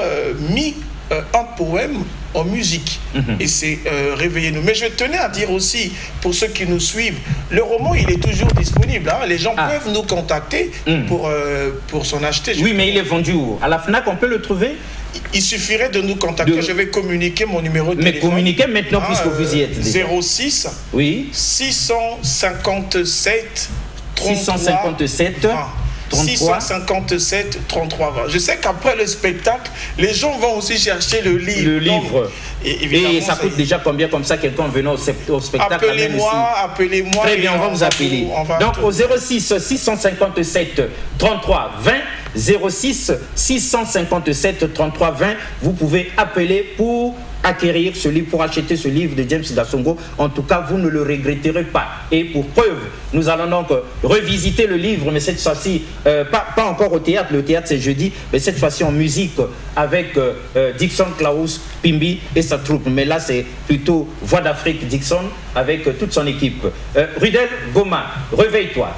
mis un poème en musique. Et c'est Réveillez-nous. Mais je tenais à dire aussi, pour ceux qui nous suivent, le roman, il est toujours disponible. Hein. Les gens peuvent nous contacter pour s'en acheter. Oui, mais il est vendu où? À la FNAC, on peut le trouver? Il suffirait de nous contacter. Je vais communiquer mon numéro de téléphone. Mais communiquez maintenant puisque vous y êtes. 06 657 33 657 33 20. Je sais qu'après le spectacle, les gens vont aussi chercher le livre. Le livre. Et ça coûte déjà combien comme ça quelqu'un venant au spectacle? Appelez-moi. Très bien, on va vous appeler. Donc au 06 657 33 20. 06 657 33 20, vous pouvez appeler pour acquérir ce livre, pour acheter ce livre de James Gassongo. En tout cas, vous ne le regretterez pas. Et pour preuve, nous allons donc revisiter le livre, mais cette fois-ci, pas encore au théâtre. Le théâtre, c'est jeudi, mais cette fois-ci en musique avec Dixon Klaus Pimbi et sa troupe. Mais là, c'est plutôt Voix d'Afrique Dixon avec toute son équipe. Rudel Goma, réveille-toi.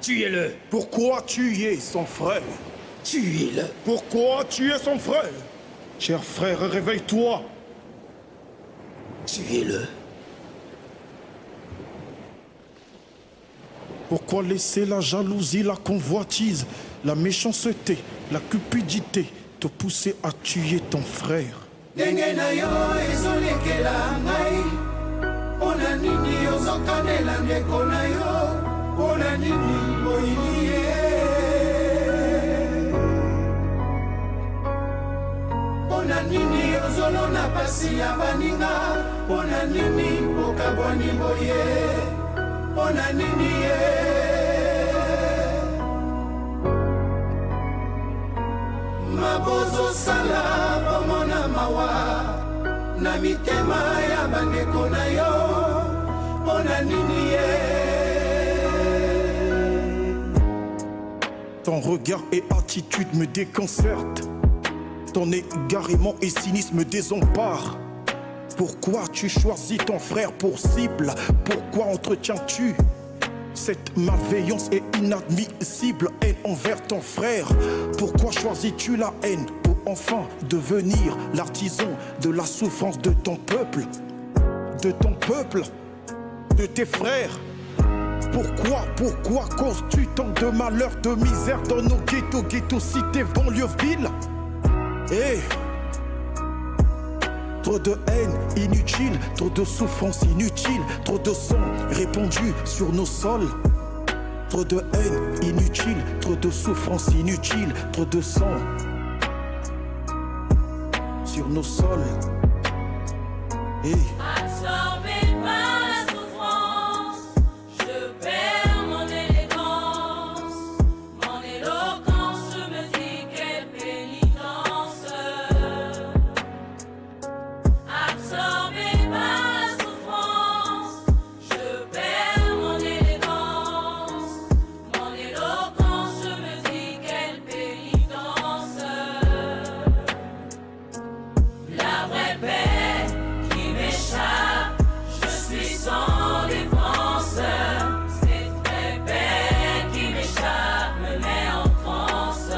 Tuez-le. Pourquoi tuer son frère? Tuez-le. Pourquoi tuer son frère? Cher frère, réveille-toi. Tuez-le. Pourquoi laisser la jalousie, la convoitise, la méchanceté, la cupidité te pousser à tuer ton frère? Pona nini boilie Pona nini ozolona pasi ya baninga Pona nini okabwani boye Pona nini Mabozo sala pomona mawa Na mitema ya bandeko na yo Pona nini Ton regard et attitude me déconcertent. Ton égarement et cynisme me désempare. Pourquoi tu choisis ton frère pour cible? Pourquoi entretiens-tu cette malveillance est inadmissible? Haine envers ton frère. Pourquoi choisis-tu la haine pour enfin devenir l'artisan de la souffrance de ton peuple? De ton peuple? De tes frères? Pourquoi causes-tu tant de malheur, de misère dans nos cités, banlieues, villes? Trop de haine inutile, trop de souffrance inutile, trop de sang répandu sur nos sols. Trop de haine inutile, trop de souffrance inutile, trop de sang sur nos sols. Hey. Absorbé par la souffrance, je perds mon élégance, mon éloquence, je me dis quelle pénitence. Absorbé par la souffrance, je perds mon élégance, mon éloquence, je me dis quelle pénitence. La vraie paix qui m'échappe, je suis sans défense. Cette vraie paix qui m'échappe me met en transe.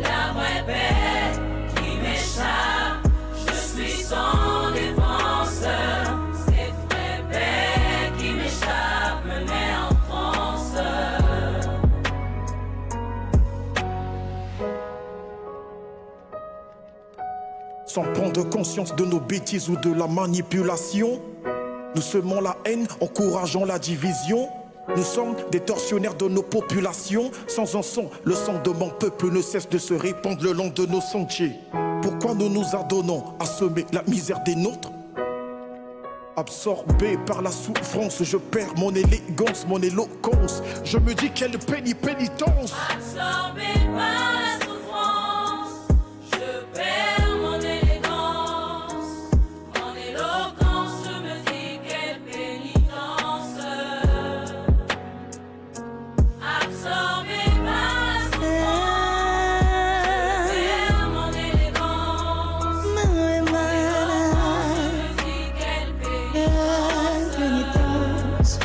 La vraie paix qui m'échappe, je suis sans défense. Cette vraie paix qui m'échappe me met en transe. Sans prendre conscience de nos bêtises ou de la manipulation, nous semons la haine, encourageant la division. Nous sommes des tortionnaires de nos populations. Sans un son, le sang de mon peuple ne cesse de se répandre le long de nos sentiers. Pourquoi nous nous adonnons à semer la misère des nôtres? Absorbé par la souffrance, je perds mon élégance, mon éloquence. Je me dis quelle pénitence. Absorbé par la souffrance, je perds mon élégance, mon éloquence, je me dis quelle pénitence. Absorbé par la souffrance, je perds mon élégance, mon éloquence, je me dis quelle pénitence.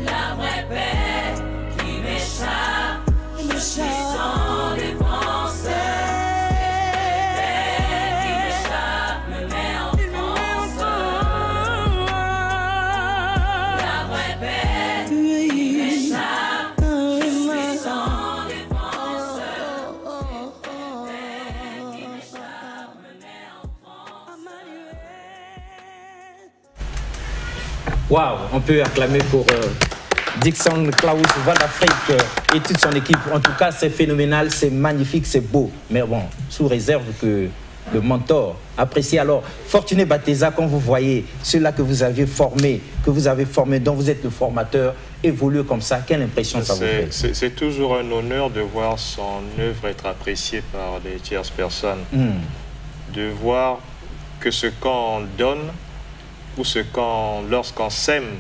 La vraie paix qui m'échappe, je suis sans défense. Cette paix qui m'échappe me met en transe. La vraie paix qui m'échappe, je suis sans défense. Cette paix qui m'échappe me met en transe. Waouh, on peut acclamer pour Dixon Klaus, Val d'Afrique et toute son équipe. En tout cas, c'est phénoménal, c'est magnifique, c'est beau. Mais bon, sous réserve que le mentor apprécie. Alors, Fortuné Bateza, quand vous voyez ceux-là que vous avez formés, dont vous êtes le formateur, évoluer comme ça, quelle impression ça vous fait? C'est toujours un honneur de voir son œuvre être appréciée par des tierces personnes. De voir que ce qu'on donne, ou lorsqu'on sème,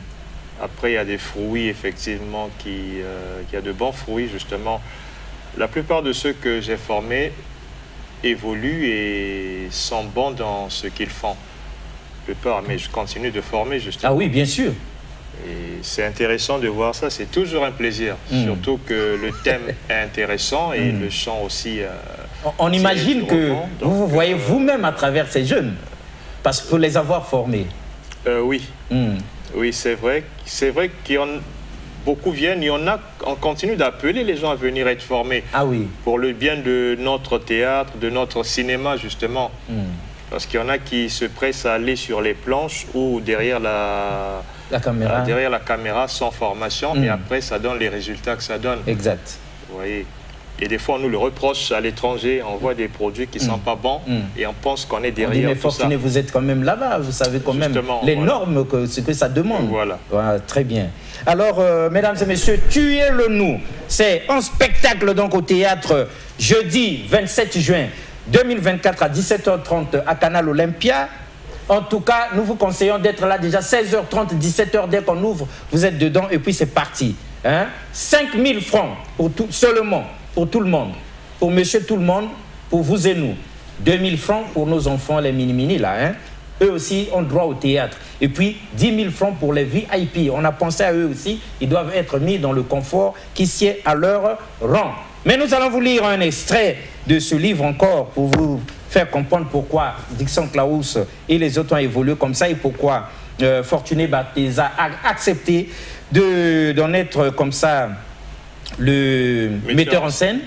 après il y a des fruits effectivement, il y a de bons fruits justement. La plupart de ceux que j'ai formés évoluent et sont bons dans ce qu'ils font. Mais je continue de former justement. Ah oui, bien sûr. Et c'est intéressant de voir ça, c'est toujours un plaisir. Surtout que le thème est intéressant et le chant aussi. On imagine que vous voyez vous-même à travers ces jeunes, parce que pour les avoir formés. Oui, oui, c'est vrai beaucoup viennent et on continue d'appeler les gens à venir être formés. Ah oui. Pour le bien de notre théâtre, de notre cinéma justement. Parce qu'il y en a qui se pressent à aller sur les planches ou derrière la caméra sans formation et après ça donne les résultats que ça donne. Exact. Vous voyez. Et des fois, on nous le reproche à l'étranger, on voit des produits qui ne sont pas bons et on pense qu'on est derrière. Mais Fortuné, vous êtes quand même là-bas, vous savez quand même les normes, ce que ça demande. Voilà. Voilà, très bien. Alors, mesdames et messieurs, Tuez le nous. C'est un spectacle donc au théâtre jeudi 27 juin 2024 à 17h30 à Canal Olympia. En tout cas, nous vous conseillons d'être là déjà 16h30, 17h dès qu'on ouvre, vous êtes dedans et puis c'est parti. 5 000 francs pour seulement. Pour tout le monde, pour monsieur tout le monde, pour vous et nous. 2 000 francs pour nos enfants, les mini-mini là. Eux aussi ont droit au théâtre. Et puis 10 000 francs pour les VIP. On a pensé à eux aussi. Ils doivent être mis dans le confort qui sied à leur rang. Mais nous allons vous lire un extrait de ce livre encore pour vous faire comprendre pourquoi Dixon Klaus et les autres ont évolué comme ça et pourquoi Fortuné Bateza a accepté d'en être comme ça le metteur en scène.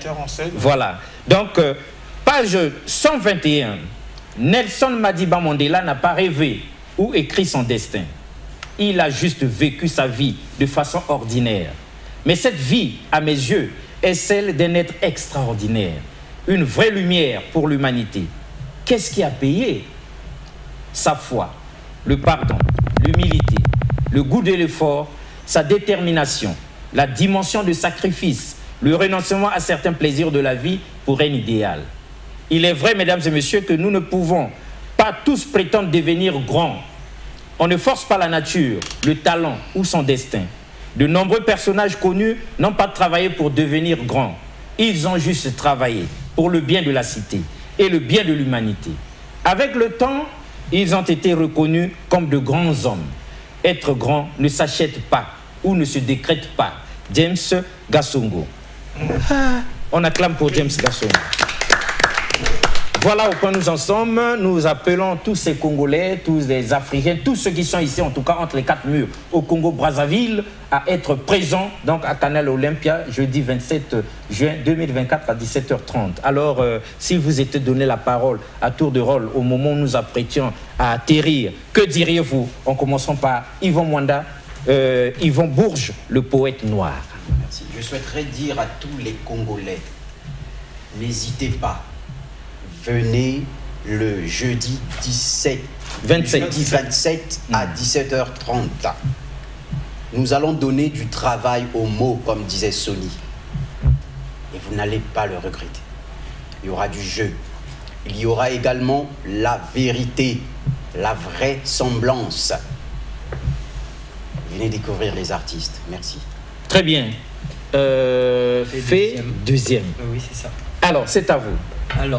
Voilà. Donc, Page 121. Nelson Madiba Mandela n'a pas rêvé ou écrit son destin. Il a juste vécu sa vie de façon ordinaire. Mais cette vie, à mes yeux, est celle d'un être extraordinaire. Une vraie lumière pour l'humanité. Qu'est-ce qui a payé? Sa foi, le pardon, l'humilité, le goût de l'effort, sa détermination, la dimension de sacrifice, le renoncement à certains plaisirs de la vie pour un idéal. Il est vrai, mesdames et messieurs, que nous ne pouvons pas tous prétendre devenir grands. On ne force pas la nature, le talent ou son destin. De nombreux personnages connus n'ont pas travaillé pour devenir grands. Ils ont juste travaillé pour le bien de la cité et le bien de l'humanité. Avec le temps, ils ont été reconnus comme de grands hommes. Être grand ne s'achète pas ou ne se décrète pas. James Gassongo. On acclame pour James Gassongo. Voilà au point nous en sommes. Nous appelons tous ces Congolais, tous les Africains, tous ceux qui sont ici, en tout cas entre les 4 murs au Congo-Brazzaville, à être présents donc à Canal Olympia, jeudi 27 juin 2024 à 17h30. Alors, si vous étiez donné la parole à tour de rôle au moment où nous apprêtions à atterrir, que diriez-vous? En commençant par Yvon Mwanda, Yvon Bourges, le poète noir. Merci. Je souhaiterais dire à tous les Congolais, n'hésitez pas. Venez le jeudi 27 à 17h30. Nous allons donner du travail aux mots, comme disait Sony. Et vous n'allez pas le regretter. Il y aura du jeu. Il y aura également la vérité, la vraie semblance. Venez découvrir les artistes. Merci. Très bien. Fait deuxième. Oui, c'est ça. Alors, c'est à vous. Alors,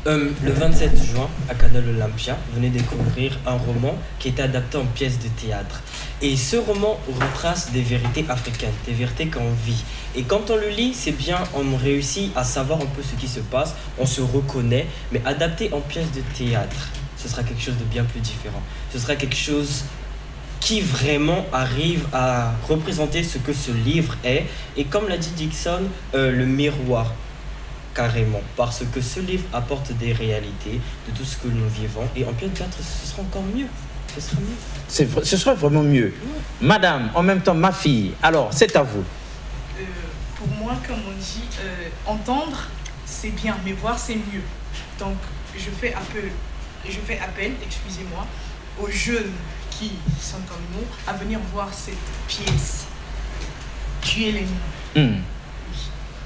le 27 juin, à Canal Olympia, venez découvrir un roman qui est adapté en pièce de théâtre. Et ce roman retrace des vérités africaines, des vérités qu'on vit. Et quand on le lit, c'est bien, on réussit à savoir un peu ce qui se passe, on se reconnaît, mais adapté en pièce de théâtre, ce sera quelque chose de bien plus différent. Ce sera quelque chose qui vraiment arrive à représenter ce que ce livre est. Et comme l'a dit Dixon, le miroir. Carrément, parce que ce livre apporte des réalités de tout ce que nous vivons, et en pièce de théâtre, ce sera encore mieux. Ce sera mieux. Ce sera vraiment mieux. Madame, en même temps, ma fille, alors, c'est à vous. Pour moi, comme on dit, entendre, c'est bien, mais voir, c'est mieux. Donc, je fais appel, excusez-moi, aux jeunes qui sont comme nous, à venir voir cette pièce. Tuer les noms.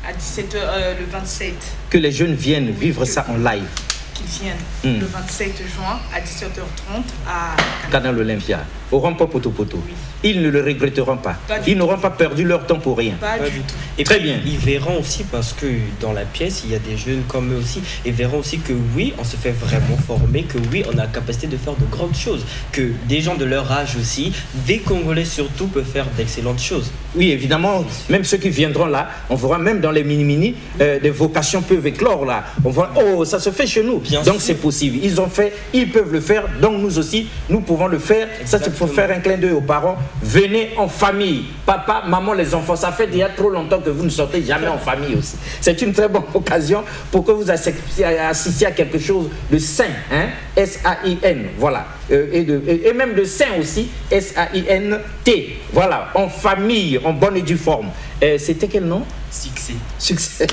À 17h, le 27. Que les jeunes viennent vivre ça en live. Qu'ils viennent le 27 juin à 17h30 à Canal Olympia, au rond-point Poto-Poto. Oui. Ils ne le regretteront pas. Ils n'auront pas perdu leur temps pour rien. Pas du tout. Et très bien. Ils verront aussi, parce que dans la pièce, il y a des jeunes comme eux aussi, et verront aussi que oui, on se fait vraiment former, que oui, on a la capacité de faire de grandes choses, que des gens de leur âge aussi, des Congolais surtout, peuvent faire d'excellentes choses. Oui, évidemment, même ceux qui viendront là, on verra même dans les mini-mini, des vocations peuvent éclore là. On voit, oh, ça se fait chez nous. Bien donc c'est possible. Ils ont fait, ils peuvent le faire, donc nous aussi, nous pouvons le faire. Exactement. Ça, c'est pour faire un clin d'œil aux parents. Venez en famille. Papa, maman, les enfants, ça fait déjà trop longtemps que vous ne sortez jamais en famille aussi. C'est une très bonne occasion pour que vous assistiez à quelque chose de sain, hein? S-A-I-N, voilà. Et même de sain aussi, S-A-I-N-T. Voilà, en famille, en bonne et due forme. C'était quel nom? Succès. Succès.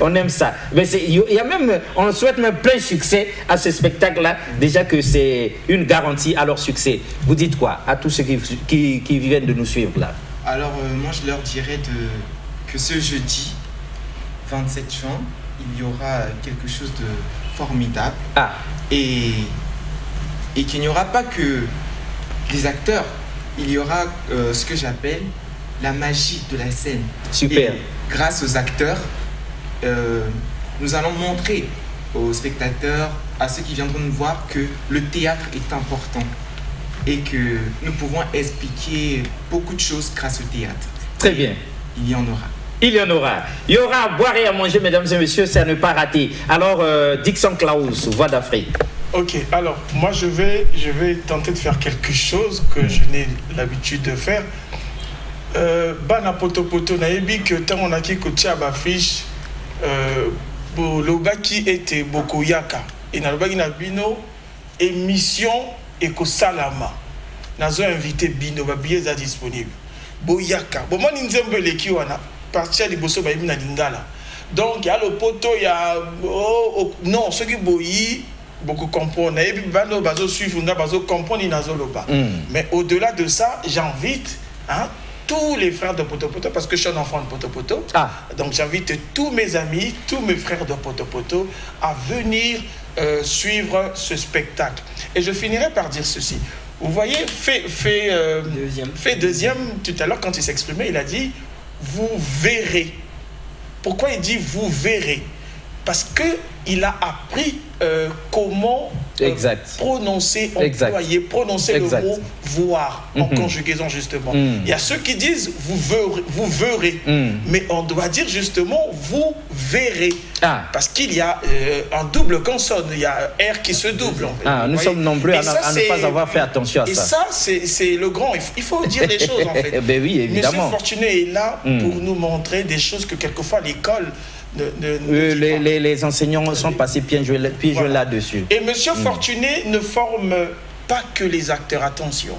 On aime ça. Mais il y a même, on souhaite même plein succès à ce spectacle-là. Déjà que c'est une garantie à leur succès. Vous dites quoi à tous ceux qui viennent de nous suivre là? Alors, moi, je leur dirais que ce jeudi 27 juin, il y aura quelque chose de formidable. Ah. Et qu'il n'y aura pas que les acteurs. Il y aura ce que j'appelle la magie de la scène. Super. Et grâce aux acteurs, nous allons montrer aux spectateurs, à ceux qui viendront nous voir, que le théâtre est important et que nous pouvons expliquer beaucoup de choses grâce au théâtre. Très bien. Il y en aura. Il y en aura. Il y aura à boire et à manger, mesdames et messieurs, c'est à ne pas rater. Alors, Dixon Klaus, Voix d'Afrique. Ok, alors, moi, je vais tenter de faire quelque chose que je n'ai l'habitude de faire. Bana poto poto na yebi que tant on a qui coaché à ma fiche loba qui était Bokoyaka et na loba qui na bino émission ekosalama nazo invité bino ba billets disponible boyaka bon moi nzembe leki wana partir liboso ba yimi na lingala donc il y a le poteau il y a non ceux qui boyi beaucoup comprendre et puis bano bazo suivre nga bazo comprendre nazo loba mais au-delà de ça j'invite tous les frères de Poto-Poto, parce que je suis un enfant de Poto-Poto. Donc j'invite tous mes amis, tous mes frères de Poto-Poto à venir suivre ce spectacle. Et je finirai par dire ceci. Vous voyez, fait deuxième, tout à l'heure, quand il s'exprimait, il a dit « vous verrez ». Pourquoi il dit « vous verrez » Parce qu'il a appris comment prononcer, employer, prononcer le mot « voir » en conjugaison justement. Il y a ceux qui disent « vous verrez », mais on doit dire justement « vous verrez ». Parce qu'il y a un double consonne, il y a R qui se double. En fait, nous sommes nombreux à ne pas avoir fait attention à ça. Et ça, c'est le grand. Il faut dire les choses en fait. Ben oui, évidemment. Monsieur Fortuné est là pour nous montrer des choses que quelquefois l'école... les enseignants sont passés pieds là-dessus. Et Monsieur Fortuné ne forme pas que les acteurs, attention.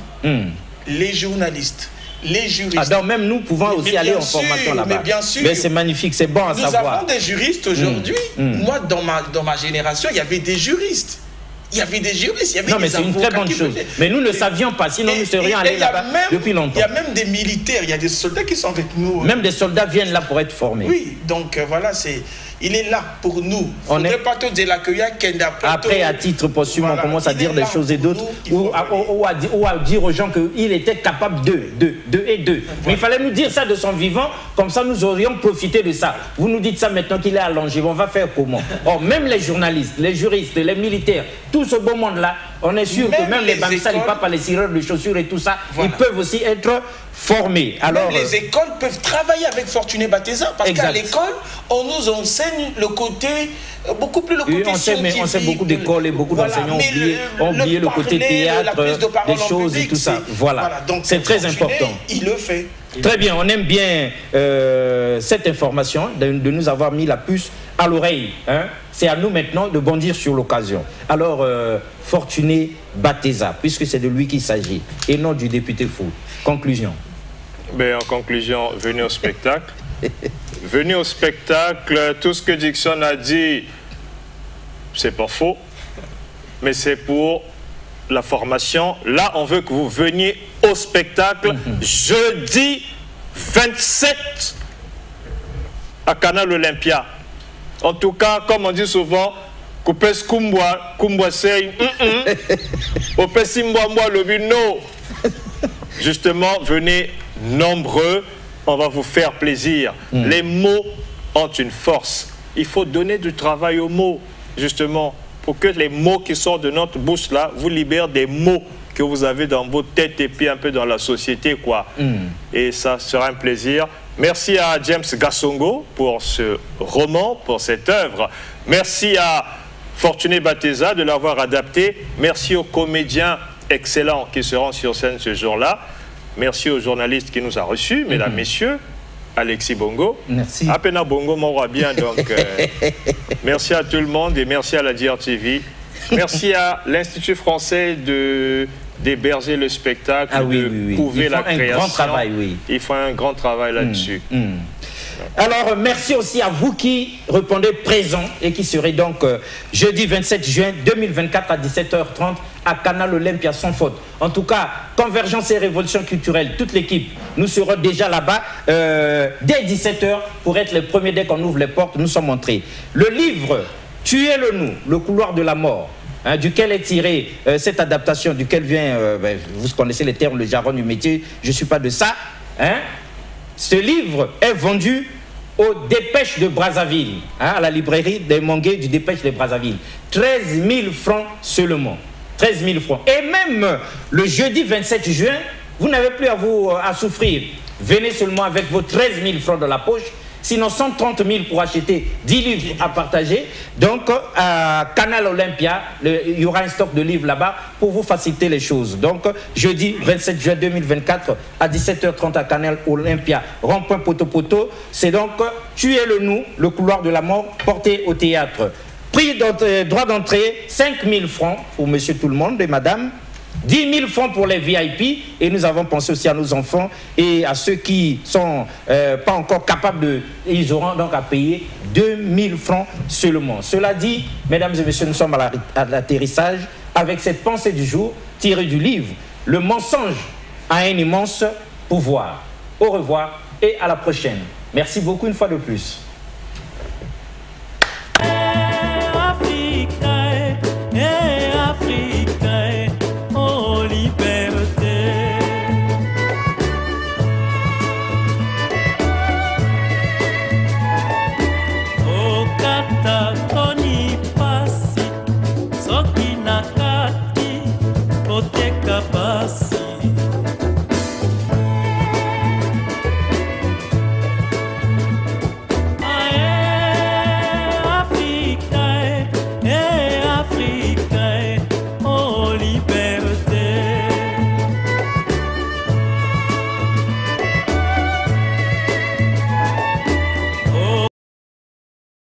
Les journalistes, les juristes. Donc même nous pouvons aussi aller en formation là-bas. Mais bien sûr. Mais c'est magnifique, c'est bon à savoir. Nous avons des juristes aujourd'hui. Moi, dans ma génération, il y avait des juristes. Il y avait des juristes, il y avait non, mais c'est une très bonne chose. Mais nous ne savions pas, sinon nous serions allés là-bas depuis longtemps. Il y a même des militaires, il y a des soldats qui sont avec nous. Même des soldats viennent là pour être formés. Oui, donc voilà, il est là pour nous. Il ne faudrait pas tout dire l'accueillir. Après, à titre posthume, on commence à dire des choses et d'autres, ou à dire aux gens qu'il était capable de. Mais il fallait nous dire ça de son vivant, comme ça nous aurions profité de ça. Vous nous dites ça maintenant qu'il est allongé, on va faire comment? Or, même les journalistes, les juristes, les militaires, tout ce beau monde-là, on est sûr que même les Bamsa, les papas, les cireurs de chaussures et tout ça, ils peuvent aussi être formés. Alors, même les écoles peuvent travailler avec Fortuné Batéza, parce qu'à l'école, on nous enseigne le côté, beaucoup plus le côté scientifique. On sait beaucoup d'écoles et beaucoup d'enseignants ont oublié le côté théâtre, des choses et tout ça. Voilà, donc c'est très important. Il le fait. Très bien, on aime bien cette information, de nous avoir mis la puce à l'oreille. C'est à nous maintenant de bondir sur l'occasion. Alors, Fortuné Batéza, puisque c'est de lui qu'il s'agit, et non du député fou. Conclusion. Ben, en conclusion, venez au spectacle. Venez au spectacle. Tout ce que Dixon a dit, c'est pas faux, mais c'est pour la formation. Là, on veut que vous veniez au spectacle jeudi 27 à Canal Olympia. En tout cas, comme on dit souvent, Coupes Kumbwa Sey, Opes Simboamboa Lobino. Justement, venez nombreux, on va vous faire plaisir. Les mots ont une force. Il faut donner du travail aux mots, justement, pour que les mots qui sortent de notre bouche là vous libèrent des mots que vous avez dans vos têtes et puis un peu dans la société, quoi. Et ça sera un plaisir. Merci à James Gassongo pour ce roman, pour cette œuvre. Merci à Fortuné Batéza de l'avoir adapté. Merci aux comédiens excellents qui seront sur scène ce jour-là. Merci aux journalistes qui nous ont reçus, mesdames, messieurs. Alexis Bongo. Merci. Apena Bongo m'aura bien, donc merci à tout le monde et merci à la DRTV. Merci à l'Institut français d'héberger le spectacle, de prouver la création. Grand travail, Ils font un grand travail là-dessus. Alors, merci aussi à vous qui répondez présent et qui serez donc jeudi 27 juin 2024 à 17h30 à Canal Olympia sans faute. En tout cas, Convergence et Révolution culturelle, toute l'équipe, nous serons déjà là-bas dès 17h pour être les premiers dès qu'on ouvre les portes. Nous sommes entrés. Le livre « Tuez-le nous, le couloir de la mort », duquel est tiré cette adaptation, duquel vient, vous connaissez les termes, le jargon du métier, je ne suis pas de ça. Ce livre est vendu au Dépêche de Brazzaville, à la librairie des Manguets du Dépêche de Brazzaville. 13 000 francs seulement. 13 000 francs. Et même le jeudi 27 juin, vous n'avez plus à souffrir. Venez seulement avec vos 13 000 francs dans la poche Sinon, 130 000 pour acheter 10 livres à partager. Donc, à Canal Olympia, il y aura un stock de livres là-bas pour vous faciliter les choses. Donc, jeudi 27 juin 2024 à 17h30 à Canal Olympia, rond-point Poto-Poto. C'est donc Tuez-le nous, le couloir de la mort, porté au théâtre. Prix droit d'entrée, 5 000 francs pour monsieur tout le monde et madame. 10 000 francs pour les VIP, et nous avons pensé aussi à nos enfants et à ceux qui ne sont pas encore capables de... Ils auront donc à payer 2 000 francs seulement. Cela dit, mesdames et messieurs, nous sommes à l'atterrissage avec cette pensée du jour tirée du livre « Le mensonge a un immense pouvoir ». Au revoir et à la prochaine. Merci beaucoup une fois de plus.